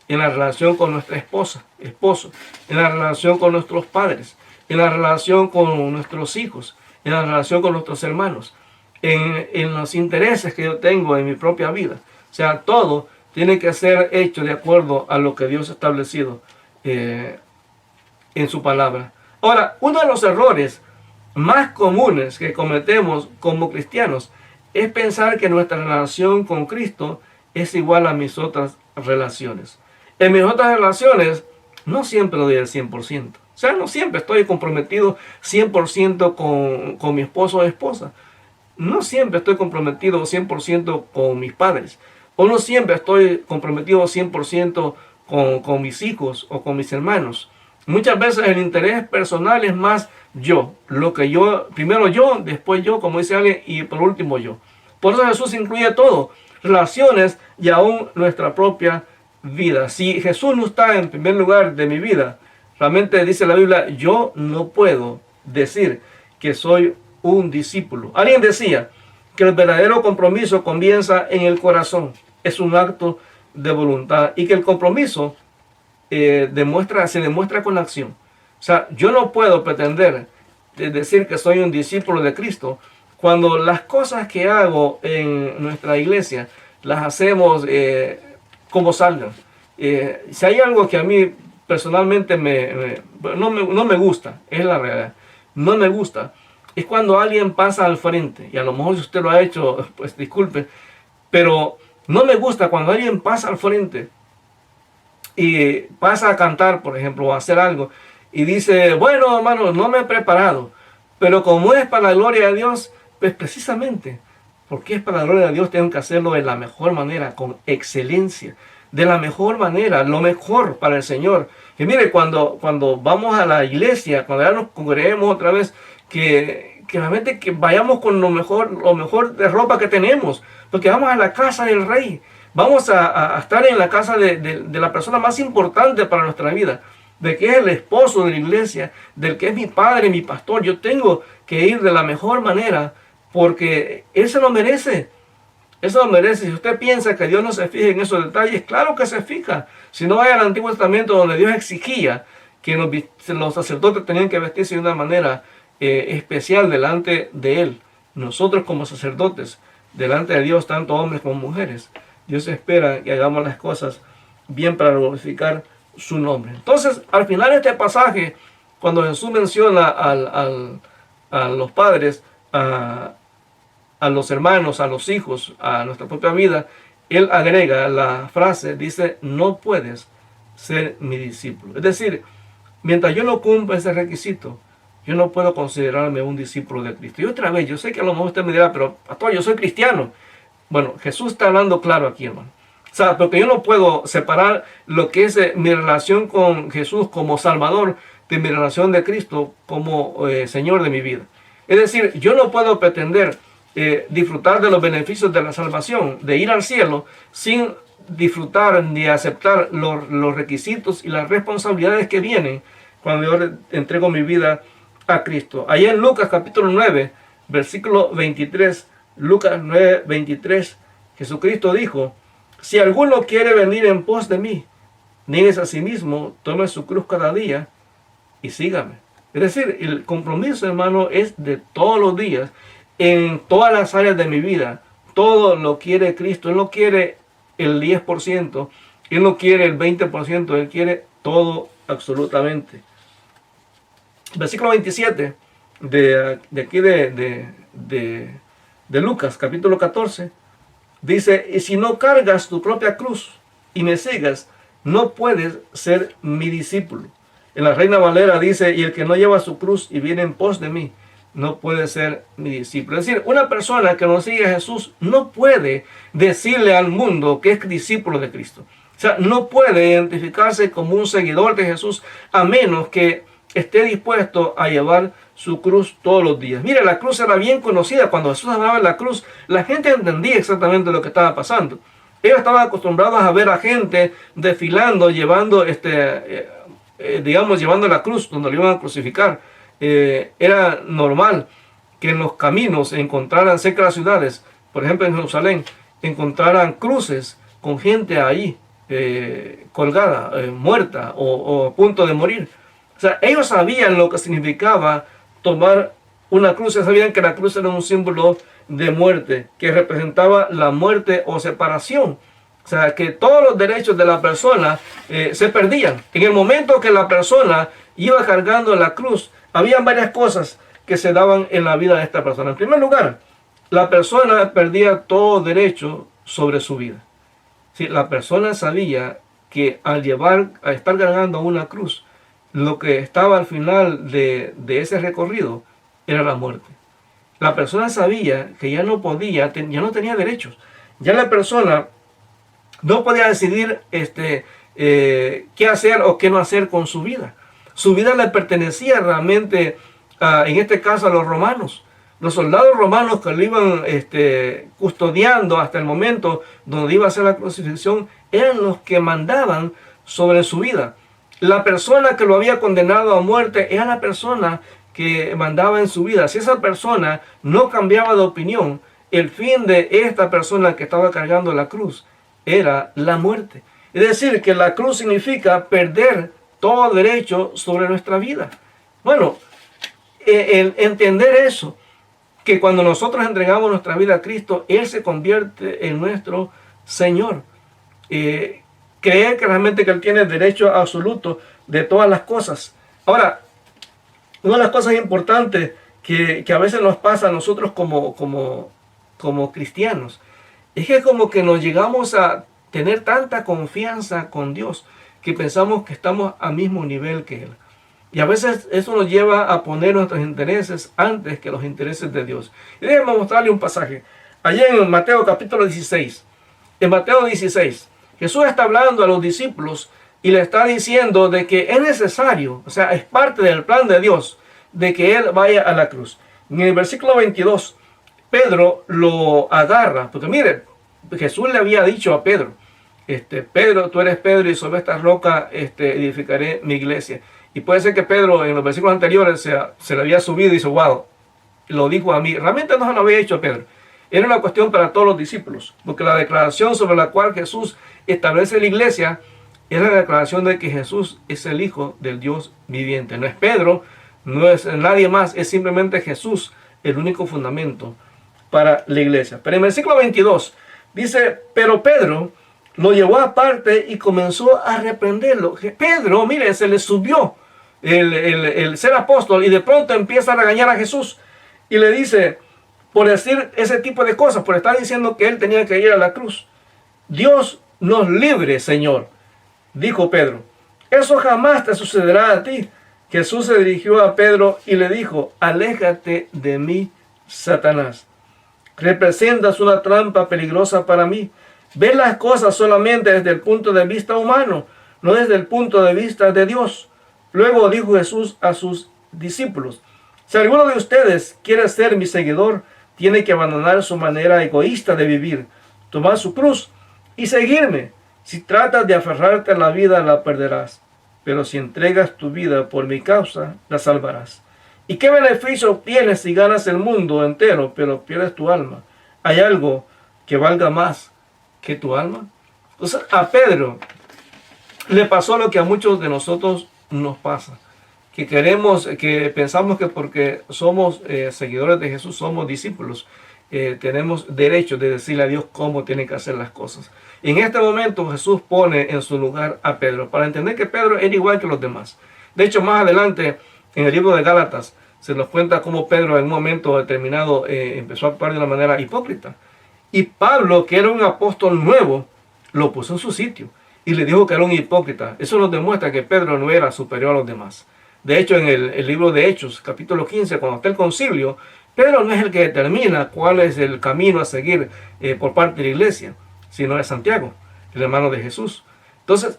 En la relación con nuestra esposa, esposo, en la relación con nuestros padres, en la relación con nuestros hijos, en la relación con nuestros hermanos, en los intereses que yo tengo en mi propia vida. O sea, todo tiene que ser hecho de acuerdo a lo que Dios ha establecido en su palabra. Ahora, uno de los errores más comunes que cometemos como cristianos es pensar que nuestra relación con Cristo es igual a mis otras relaciones. En mis otras relaciones no siempre doy el 100%. O sea, no siempre estoy comprometido 100% con mi esposo o esposa. No siempre estoy comprometido 100% con mis padres. O no siempre estoy comprometido 100% con mis hijos o con mis hermanos. Muchas veces el interés personal es más yo. Lo que yo, primero yo, después yo, como dice alguien, y por último yo. Por eso Jesús incluye todo. Relaciones y aún nuestra propia vida. Si Jesús no está en primer lugar de mi vida, realmente dice la Biblia, yo no puedo decir que soy un discípulo. Alguien decía que el verdadero compromiso comienza en el corazón. Es un acto de voluntad y que el compromiso se demuestra con la acción. O sea, yo no puedo pretender decir que soy un discípulo de Cristo cuando las cosas que hago en nuestra iglesia las hacemos como salgan. Si hay algo que a mí personalmente no me gusta, es la realidad, no me gusta, es cuando alguien pasa al frente, y a lo mejor si usted lo ha hecho, pues disculpe, pero no me gusta cuando alguien pasa al frente y pasa a cantar, por ejemplo, o a hacer algo, y dice, bueno, hermano, no me he preparado, pero como es para la gloria de Dios, pues precisamente, porque es para la gloria de Dios, tengo que hacerlo de la mejor manera, con excelencia, de la mejor manera, lo mejor para el Señor. Y mire, cuando vamos a la iglesia, cuando ya nos congreguemos otra vez, que realmente que vayamos con lo mejor de ropa que tenemos, porque vamos a la casa del Rey, vamos a estar en la casa de la persona más importante para nuestra vida, de que es el esposo de la iglesia, del que es mi padre, mi pastor. Yo tengo que ir de la mejor manera, porque Él se lo merece. Eso lo merece. Si usted piensa que Dios no se fija en esos detalles, claro que se fija. Si no vaya al Antiguo Testamento, donde Dios exigía que los sacerdotes tenían que vestirse de una manera especial delante de Él. Nosotros como sacerdotes, delante de Dios, tanto hombres como mujeres, Dios espera que hagamos las cosas bien para glorificar su nombre. Entonces, al final de este pasaje, cuando Jesús menciona a los padres, a los hermanos, a los hijos, a nuestra propia vida, Él agrega la frase, dice, no puedes ser mi discípulo. Es decir, mientras yo no cumpla ese requisito, yo no puedo considerarme un discípulo de Cristo. Y otra vez, yo sé que a lo mejor usted me dirá, pero pastor, yo soy cristiano. Bueno, Jesús está hablando claro aquí, hermano. O sea, porque yo no puedo separar lo que es mi relación con Jesús como Salvador de mi relación de Cristo como Señor de mi vida. Es decir, yo no puedo pretender disfrutar de los beneficios de la salvación, de ir al cielo, sin disfrutar ni aceptar los requisitos y las responsabilidades que vienen cuando yo entrego mi vida a Cristo. Ahí en Lucas capítulo 9, versículo 23, Lucas 9, 23, Jesucristo dijo, si alguno quiere venir en pos de mí, nieguese a sí mismo, tome su cruz cada día y sígame. Es decir, el compromiso, hermano, es de todos los días, en todas las áreas de mi vida. Todo lo quiere Cristo. Él no quiere el 10%, Él no quiere el 20%, Él quiere todo absolutamente. Versículo 27, de aquí de Lucas, capítulo 14, dice, y si no cargas tu propia cruz y me sigas, no puedes ser mi discípulo. En la Reina Valera dice, y el que no lleva su cruz y viene en pos de mí, no puede ser mi discípulo. Es decir, una persona que no sigue a Jesús no puede decirle al mundo que es discípulo de Cristo. O sea, no puede identificarse como un seguidor de Jesús a menos que esté dispuesto a llevar su cruz todos los días. Mire, la cruz era bien conocida. Cuando Jesús hablaba de la cruz, la gente entendía exactamente lo que estaba pasando. Ellos estaban acostumbrados a ver a gente desfilando, llevando, llevando la cruz donde lo iban a crucificar. Era normal que en los caminos encontraran cerca de las ciudades, por ejemplo en Jerusalén, encontraran cruces con gente ahí colgada, muerta o a punto de morir. O sea, ellos sabían lo que significaba tomar una cruz. Ellos sabían que la cruz era un símbolo de muerte, que representaba la muerte o separación. O sea, que todos los derechos de la persona se perdían. En el momento que la persona iba cargando la cruz, había varias cosas que se daban en la vida de esta persona. En primer lugar, la persona perdía todo derecho sobre su vida. Sí, la persona sabía que al estar cargando una cruz, lo que estaba al final de ese recorrido era la muerte. La persona sabía que ya no podía, ya no tenía derechos. Ya la persona no podía decidir qué hacer o qué no hacer con su vida. Su vida le pertenecía realmente, en este caso, a los romanos. Los soldados romanos que lo iban custodiando hasta el momento donde iba a ser la crucifixión, eran los que mandaban sobre su vida. La persona que lo había condenado a muerte era la persona que mandaba en su vida. Si esa persona no cambiaba de opinión, el fin de esta persona que estaba cargando la cruz era la muerte. Es decir, que la cruz significa perder todo derecho sobre nuestra vida. Bueno, el entender eso, que cuando nosotros entregamos nuestra vida a Cristo, Él se convierte en nuestro Señor. Creer que realmente que Él tiene derecho absoluto de todas las cosas. Ahora, una de las cosas importantes que a veces nos pasa a nosotros como cristianos, es que como que nos llegamos a tener tanta confianza con Dios que pensamos que estamos al mismo nivel que Él. Y a veces eso nos lleva a poner nuestros intereses antes que los intereses de Dios. Y déjenme mostrarle un pasaje. Allá en Mateo capítulo 16. En Mateo 16, Jesús está hablando a los discípulos y le está diciendo de que es necesario, o sea, es parte del plan de Dios, de que Él vaya a la cruz. En el versículo 22, Pedro lo agarra, porque mire, Jesús le había dicho a Pedro, Pedro, tú eres Pedro y sobre esta roca edificaré mi iglesia. Y puede ser que Pedro en los versículos anteriores se le había subido y dice, wow, lo dijo a mí. Realmente no se lo había dicho a Pedro. Era una cuestión para todos los discípulos, porque la declaración sobre la cual Jesús establece la iglesia es la declaración de que Jesús es el Hijo del Dios viviente. No es Pedro, no es nadie más, es simplemente Jesús, el único fundamento para la iglesia. Pero en el versículo 22 dice, pero Pedro lo llevó aparte y comenzó a reprenderlo. Pedro, mire, se le subió el ser apóstol y de pronto empieza a regañar a Jesús y le dice, por decir ese tipo de cosas, por estar diciendo que él tenía que ir a la cruz. Dios nos libre, Señor, dijo Pedro. Eso jamás te sucederá a ti. Jesús se dirigió a Pedro y le dijo, aléjate de mí, Satanás. Representas una trampa peligrosa para mí. Ves las cosas solamente desde el punto de vista humano, no desde el punto de vista de Dios. Luego dijo Jesús a sus discípulos, si alguno de ustedes quiere ser mi seguidor, tiene que abandonar su manera egoísta de vivir, tomar su cruz y seguirme. Si tratas de aferrarte a la vida, la perderás. Pero si entregas tu vida por mi causa, la salvarás. ¿Y qué beneficio obtienes si ganas el mundo entero, pero pierdes tu alma? ¿Hay algo que valga más que tu alma? Entonces a Pedro le pasó lo que a muchos de nosotros nos pasa. Que pensamos que porque somos seguidores de Jesús, somos discípulos, tenemos derecho de decirle a Dios cómo tiene que hacer las cosas. Y en este momento Jesús pone en su lugar a Pedro, para entender que Pedro era igual que los demás. De hecho, más adelante, en el libro de Gálatas, se nos cuenta cómo Pedro en un momento determinado empezó a actuar de una manera hipócrita. Y Pablo, que era un apóstol nuevo, lo puso en su sitio y le dijo que era un hipócrita. Eso nos demuestra que Pedro no era superior a los demás. De hecho, en el libro de Hechos, capítulo 15, cuando está el concilio, Pedro no es el que determina cuál es el camino a seguir por parte de la iglesia, sino es Santiago, el hermano de Jesús. Entonces,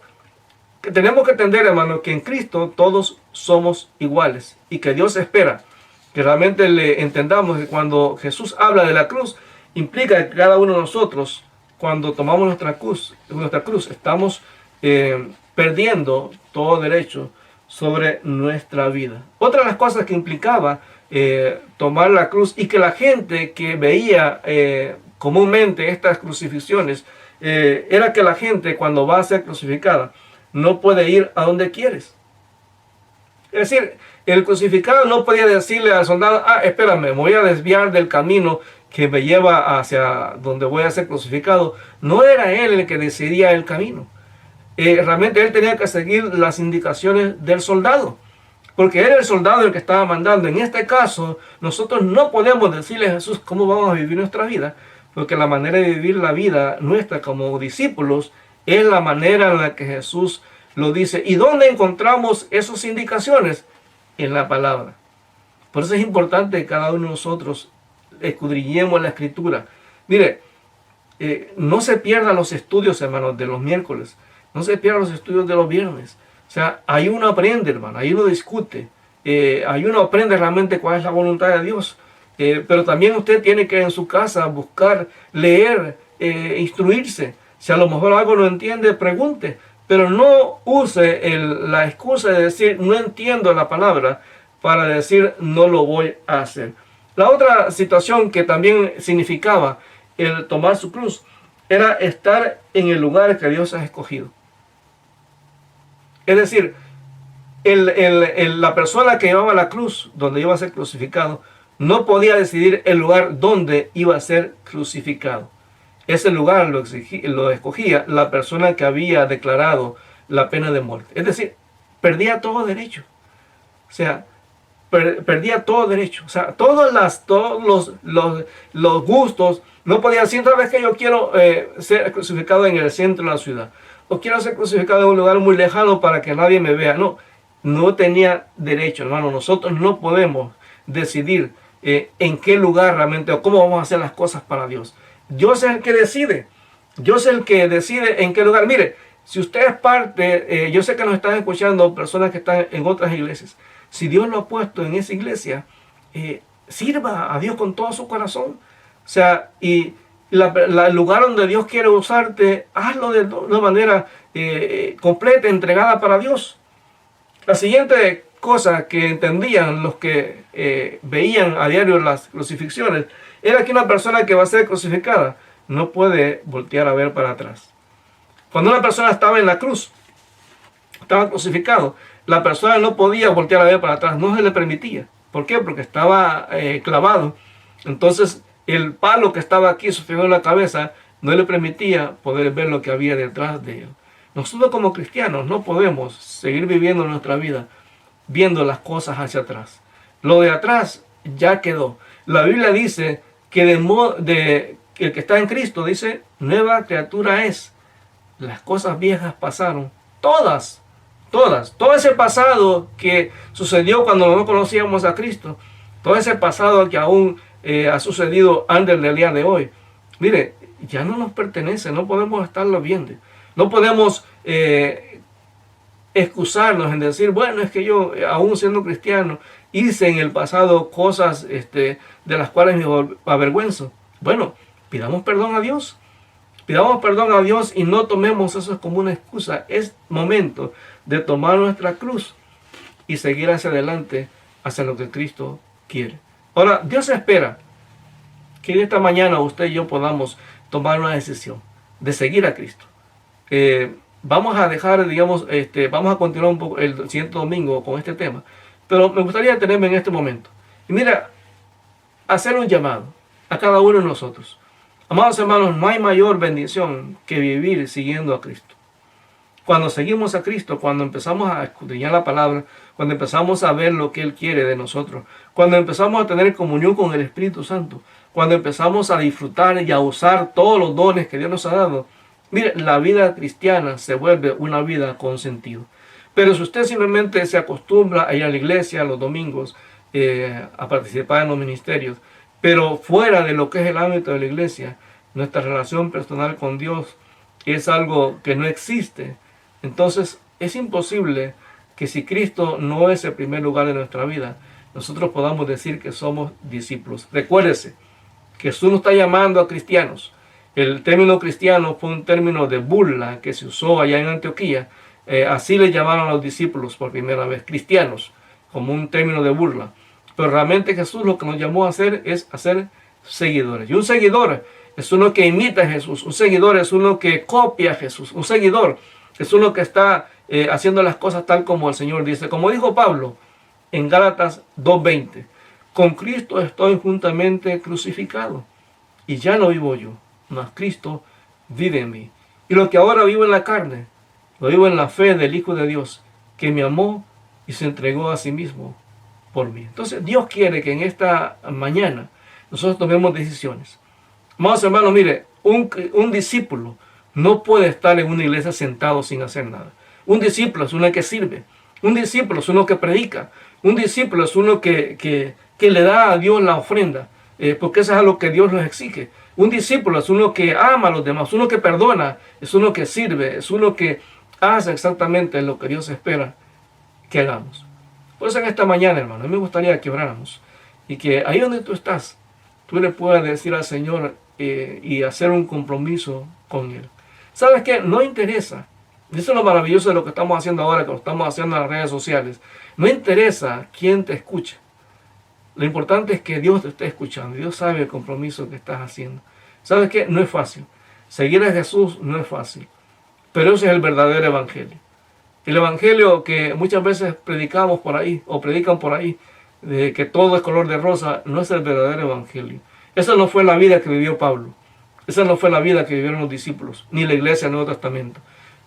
que tenemos que entender, hermano, que en Cristo todos somos iguales y que Dios espera que realmente le entendamos que cuando Jesús habla de la cruz, implica que cada uno de nosotros, cuando tomamos nuestra cruz estamos perdiendo todo derecho sobre nuestra vida. Otra de las cosas que implicaba tomar la cruz y que la gente que veía comúnmente estas crucifixiones, era que la gente cuando va a ser crucificada no puede ir a donde quieres. Es decir, el crucificado no podía decirle al soldado, espérame, me voy a desviar del camino que me lleva hacia donde voy a ser crucificado. No era él el que decidía el camino. Realmente él tenía que seguir las indicaciones del soldado, porque era el soldado el que estaba mandando. En este caso, nosotros no podemos decirle a Jesús cómo vamos a vivir nuestra vida, porque la manera de vivir la vida nuestra como discípulos es la manera en la que Jesús lo dice. ¿Y dónde encontramos esas indicaciones? En la palabra. Por eso es importante que cada uno de nosotros escudriñemos la escritura. Mire, no se pierdan los estudios, hermanos, de los miércoles. No se pierdan los estudios de los viernes. O sea, ahí uno aprende, hermano, ahí uno discute. Ahí uno aprende realmente cuál es la voluntad de Dios. Pero también usted tiene que en su casa buscar, leer, instruirse. Si a lo mejor algo no entiende, pregunte. Pero no use la excusa de decir no entiendo la palabra para decir no lo voy a hacer. La otra situación que también significaba el tomar su cruz era estar en el lugar que Dios ha escogido. Es decir, la persona que llevaba la cruz, donde iba a ser crucificado, no podía decidir el lugar donde iba a ser crucificado. Ese lugar lo escogía la persona que había declarado la pena de muerte. Es decir, perdía todo derecho. O sea, perdía todo derecho. O sea, todos los gustos. No podía decir, otra vez que yo quiero ser crucificado en el centro de la ciudad. O quiero ser crucificado en un lugar muy lejano para que nadie me vea. No, no tenía derecho, hermano. Nosotros no podemos decidir en qué lugar realmente o cómo vamos a hacer las cosas para Dios. Dios es el que decide. Dios es el que decide en qué lugar. Mire, si usted es parte, yo sé que nos están escuchando personas que están en otras iglesias. Si Dios lo ha puesto en esa iglesia, sirva a Dios con todo su corazón. O sea, y el lugar donde Dios quiere usarte, hazlo de una manera completa, entregada para Dios. La siguiente cosa que entendían los que veían a diario las crucifixiones era que una persona que va a ser crucificada no puede voltear a ver para atrás. Cuando una persona estaba en la cruz, estaba crucificado, la persona no podía voltear a ver para atrás, no se le permitía. ¿Por qué? Porque estaba clavado. Entonces el palo que estaba aquí sosteniendo la cabeza no le permitía poder ver lo que había detrás de él. Nosotros como cristianos no podemos seguir viviendo nuestra vida viendo las cosas hacia atrás. Lo de atrás ya quedó. La Biblia dice que que el que está en Cristo dice, nueva criatura es. Las cosas viejas pasaron. Todas. Todo ese pasado que sucedió cuando no conocíamos a Cristo. Todo ese pasado que aún ha sucedido antes del día de hoy. Mire, ya no nos pertenece. No podemos estarlo viendo. No podemos excusarnos en decir, bueno, es que yo, aún siendo cristiano, hice en el pasado cosas de las cuales me avergüenzo. Bueno, pidamos perdón a Dios. Pidamos perdón a Dios y no tomemos eso como una excusa. Es momento de tomar nuestra cruz y seguir hacia adelante, hacia lo que Cristo quiere. Ahora, Dios espera que esta mañana usted y yo podamos tomar una decisión de seguir a Cristo. Vamos a dejar, digamos, vamos a continuar un poco el siguiente domingo con este tema, pero me gustaría detenerme en este momento. Y mira, hacer un llamado a cada uno de nosotros. Amados hermanos, no hay mayor bendición que vivir siguiendo a Cristo. Cuando seguimos a Cristo, cuando empezamos a escudriñar la palabra, cuando empezamos a ver lo que Él quiere de nosotros, cuando empezamos a tener comunión con el Espíritu Santo, cuando empezamos a disfrutar y a usar todos los dones que Dios nos ha dado, mire, la vida cristiana se vuelve una vida con sentido. Pero si usted simplemente se acostumbra a ir a la iglesia los domingos, a participar en los ministerios, pero fuera de lo que es el ámbito de la iglesia, nuestra relación personal con Dios es algo que no existe. Entonces es imposible que si Cristo no es el primer lugar de nuestra vida, nosotros podamos decir que somos discípulos. Recuérdese que Jesús no está llamando a cristianos. El término cristiano fue un término de burla que se usó allá en Antioquía. Así le llamaron a los discípulos por primera vez, cristianos, como un término de burla. Pero realmente Jesús lo que nos llamó a hacer es hacer seguidores. Y un seguidor es uno que imita a Jesús. Un seguidor es uno que copia a Jesús. Un seguidor es uno que está haciendo las cosas tal como el Señor dice. Como dijo Pablo en Gálatas 2:20. Con Cristo estoy juntamente crucificado. Y ya no vivo yo, mas Cristo vive en mí. Y lo que ahora vivo en la carne, lo vivo en la fe del Hijo de Dios, que me amó y se entregó a sí mismo por mí. Entonces Dios quiere que en esta mañana nosotros tomemos decisiones. Amados hermanos, mire, un discípulo no puede estar en una iglesia sentado sin hacer nada. Un discípulo es uno que sirve. Un discípulo es uno que predica. Un discípulo es uno que le da a Dios la ofrenda, porque eso es a lo que Dios nos exige. Un discípulo es uno que ama a los demás, uno que perdona, es uno que sirve, es uno que hace exactamente lo que Dios espera que hagamos. Por eso en esta mañana, hermano, a mí me gustaría que oráramos y que ahí donde tú estás, tú le puedas decir al Señor y hacer un compromiso con Él. ¿Sabes qué? No interesa. Eso es lo maravilloso de lo que estamos haciendo ahora, que lo estamos haciendo en las redes sociales. No interesa quién te escucha. Lo importante es que Dios te esté escuchando. Dios sabe el compromiso que estás haciendo. ¿Sabes qué? No es fácil. Seguir a Jesús no es fácil. Pero ese es el verdadero evangelio. El evangelio que muchas veces predicamos por ahí, o predican por ahí, de que todo es color de rosa, no es el verdadero evangelio. Esa no fue la vida que vivió Pablo. Esa no fue la vida que vivieron los discípulos, ni la iglesia del Nuevo Testamento.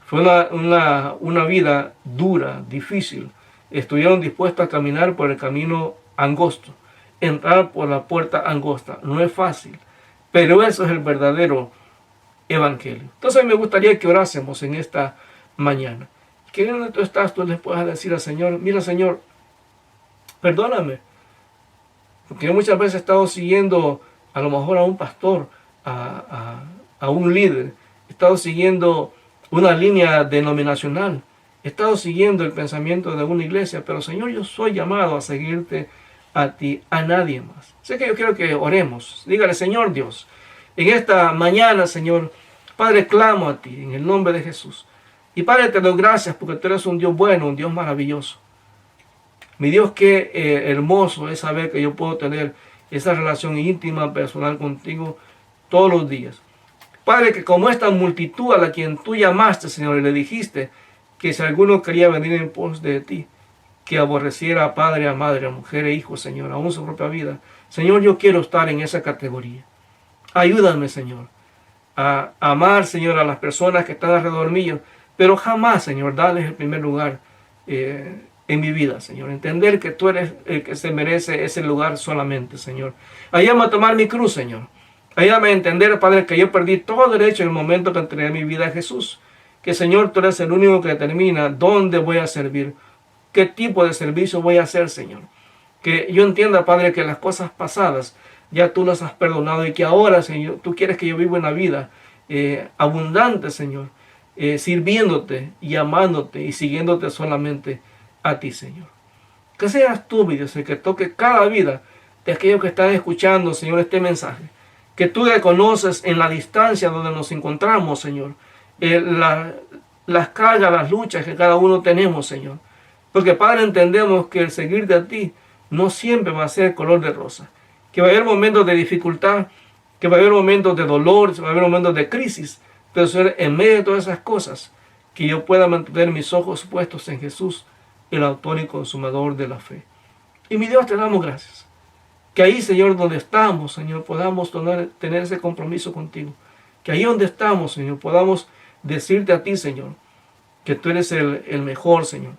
Fue una vida dura, difícil. Estuvieron dispuestos a caminar por el camino angosto, entrar por la puerta angosta. No es fácil, pero eso es el verdadero evangelio. Entonces me gustaría que orásemos en esta mañana. Que donde tú estás, tú le puedas decir al Señor, mira Señor, perdóname. Porque yo muchas veces he estado siguiendo a lo mejor a un pastor, a un líder. He estado siguiendo una línea denominacional. He estado siguiendo el pensamiento de una iglesia. Pero Señor, yo soy llamado a seguirte a ti, a nadie más. Sé que yo quiero que oremos. Dígale, Señor Dios, en esta mañana, Señor, Padre, clamo a ti en el nombre de Jesús. Y Padre, te doy gracias porque tú eres un Dios bueno, un Dios maravilloso. Mi Dios, qué hermoso es saber que yo puedo tener esa relación íntima, personal contigo todos los días. Padre, que como esta multitud a la quien tú llamaste, Señor, y le dijiste que si alguno quería venir en pos de ti, que aborreciera a padre, a madre, a mujer e hijo, Señor, aún su propia vida. Señor, yo quiero estar en esa categoría. Ayúdame, Señor, a amar, Señor, a las personas que están alrededor mío, pero jamás, Señor, darles el primer lugar en mi vida, Señor. Entender que tú eres el que se merece ese lugar solamente, Señor. Ayúdame a tomar mi cruz, Señor. Ayúdame a entender, Padre, que yo perdí todo derecho en el momento que entregué mi vida a Jesús. Que, Señor, tú eres el único que determina dónde voy a servir, qué tipo de servicio voy a hacer, Señor. Que yo entienda, Padre, que las cosas pasadas ya tú las has perdonado y que ahora, Señor, tú quieres que yo viva una vida abundante, Señor, sirviéndote y amándote y siguiéndote solamente a ti, Señor. Que seas tú, mi Dios, el que toque cada vida de aquellos que están escuchando, Señor, este mensaje. Que tú reconoces en la distancia donde nos encontramos, Señor, las cargas, las luchas que cada uno tenemos, Señor. Porque, Padre, entendemos que el seguirte a ti no siempre va a ser color de rosa. Que va a haber momentos de dificultad, que va a haber momentos de dolor, va a haber momentos de crisis. Pero ser en medio de todas esas cosas, que yo pueda mantener mis ojos puestos en Jesús, el autor y consumador de la fe. Y mi Dios, te damos gracias. Que ahí, Señor, donde estamos, Señor, podamos tener ese compromiso contigo. Que ahí donde estamos, Señor, podamos decirte a ti, Señor, que tú eres el mejor, Señor,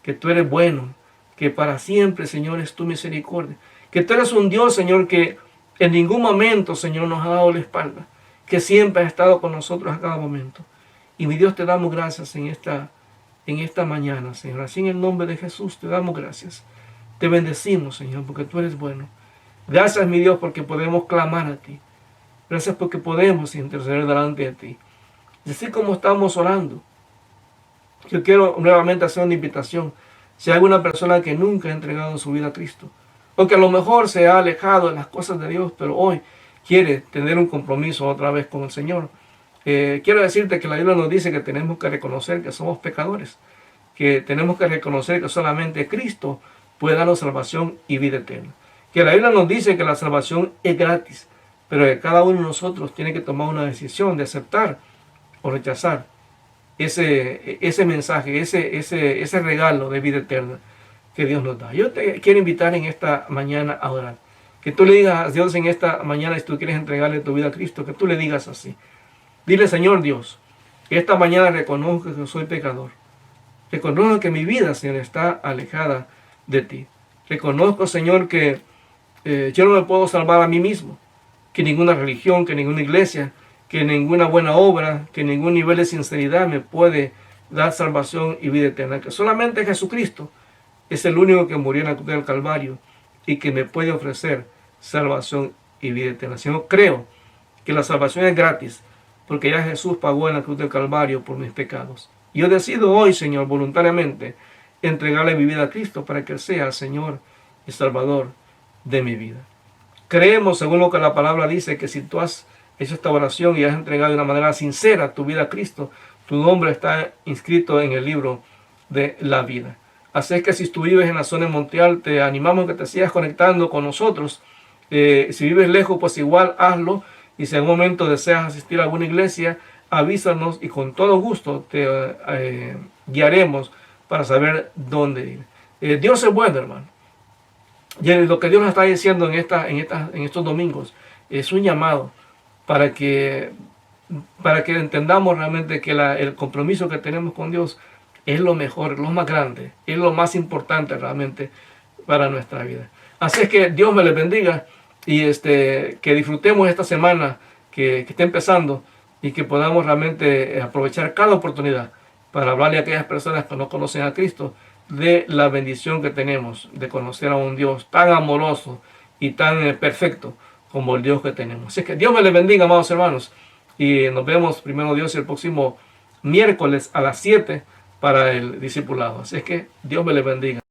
que tú eres bueno, que para siempre, Señor, es tu misericordia, que tú eres un Dios, Señor, que en ningún momento, Señor, nos ha dado la espalda, que siempre ha estado con nosotros a cada momento. Y mi Dios, te damos gracias en esta mañana, Señor. Así en el nombre de Jesús te damos gracias. Te bendecimos, Señor, porque tú eres bueno. Gracias, mi Dios, porque podemos clamar a ti. Gracias porque podemos interceder delante de ti. Y así como estamos orando, yo quiero nuevamente hacer una invitación. Si hay alguna persona que nunca ha entregado su vida a Cristo, o que a lo mejor se ha alejado de las cosas de Dios, pero hoy quiere tener un compromiso otra vez con el Señor, quiero decirte que la Biblia nos dice que tenemos que reconocer que somos pecadores, que tenemos que reconocer que solamente Cristo puede darnos salvación y vida eterna. Que la Biblia nos dice que la salvación es gratis, pero que cada uno de nosotros tiene que tomar una decisión de aceptar o rechazar ese mensaje, ese regalo de vida eterna que Dios nos da. Yo te quiero invitar en esta mañana a orar. Que tú le digas a Dios en esta mañana, si tú quieres entregarle tu vida a Cristo, que tú le digas así. Dile, Señor Dios, esta mañana reconozco que soy pecador. Reconozco que mi vida, Señor, está alejada de ti. Reconozco, Señor, que yo no me puedo salvar a mí mismo. Que ninguna religión, que ninguna iglesia, que ninguna buena obra, que ningún nivel de sinceridad me puede dar salvación y vida eterna. Que solamente Jesucristo es el único que murió en la cruz del Calvario y que me puede ofrecer salvación y vida eterna. Señor, creo que la salvación es gratis porque ya Jesús pagó en la cruz del Calvario por mis pecados. Y yo decido hoy, Señor, voluntariamente entregarle mi vida a Cristo para que Él sea el Señor y Salvador de mi vida. Creemos, según lo que la palabra dice, que si tú has hecho esta oración y has entregado de una manera sincera tu vida a Cristo, tu nombre está inscrito en el libro de la vida. Así es que si tú vives en la zona de Montreal, te animamos a que te sigas conectando con nosotros. Si vives lejos, pues igual hazlo. Y si en algún momento deseas asistir a alguna iglesia, avísanos y con todo gusto te guiaremos para saber dónde ir. Dios es bueno, hermano. Y lo que Dios nos está diciendo en estos domingos es un llamado para que entendamos realmente que el compromiso que tenemos con Dios es lo mejor, lo más grande, es lo más importante realmente para nuestra vida. Así es que Dios me les bendiga y que disfrutemos esta semana que está empezando y que podamos realmente aprovechar cada oportunidad para hablarle a aquellas personas que no conocen a Cristo de la bendición que tenemos de conocer a un Dios tan amoroso y tan perfecto como el Dios que tenemos. Así que Dios me les bendiga, amados hermanos, y nos vemos primero Dios el próximo miércoles a las 7 para el discipulado. Así es que Dios me les bendiga.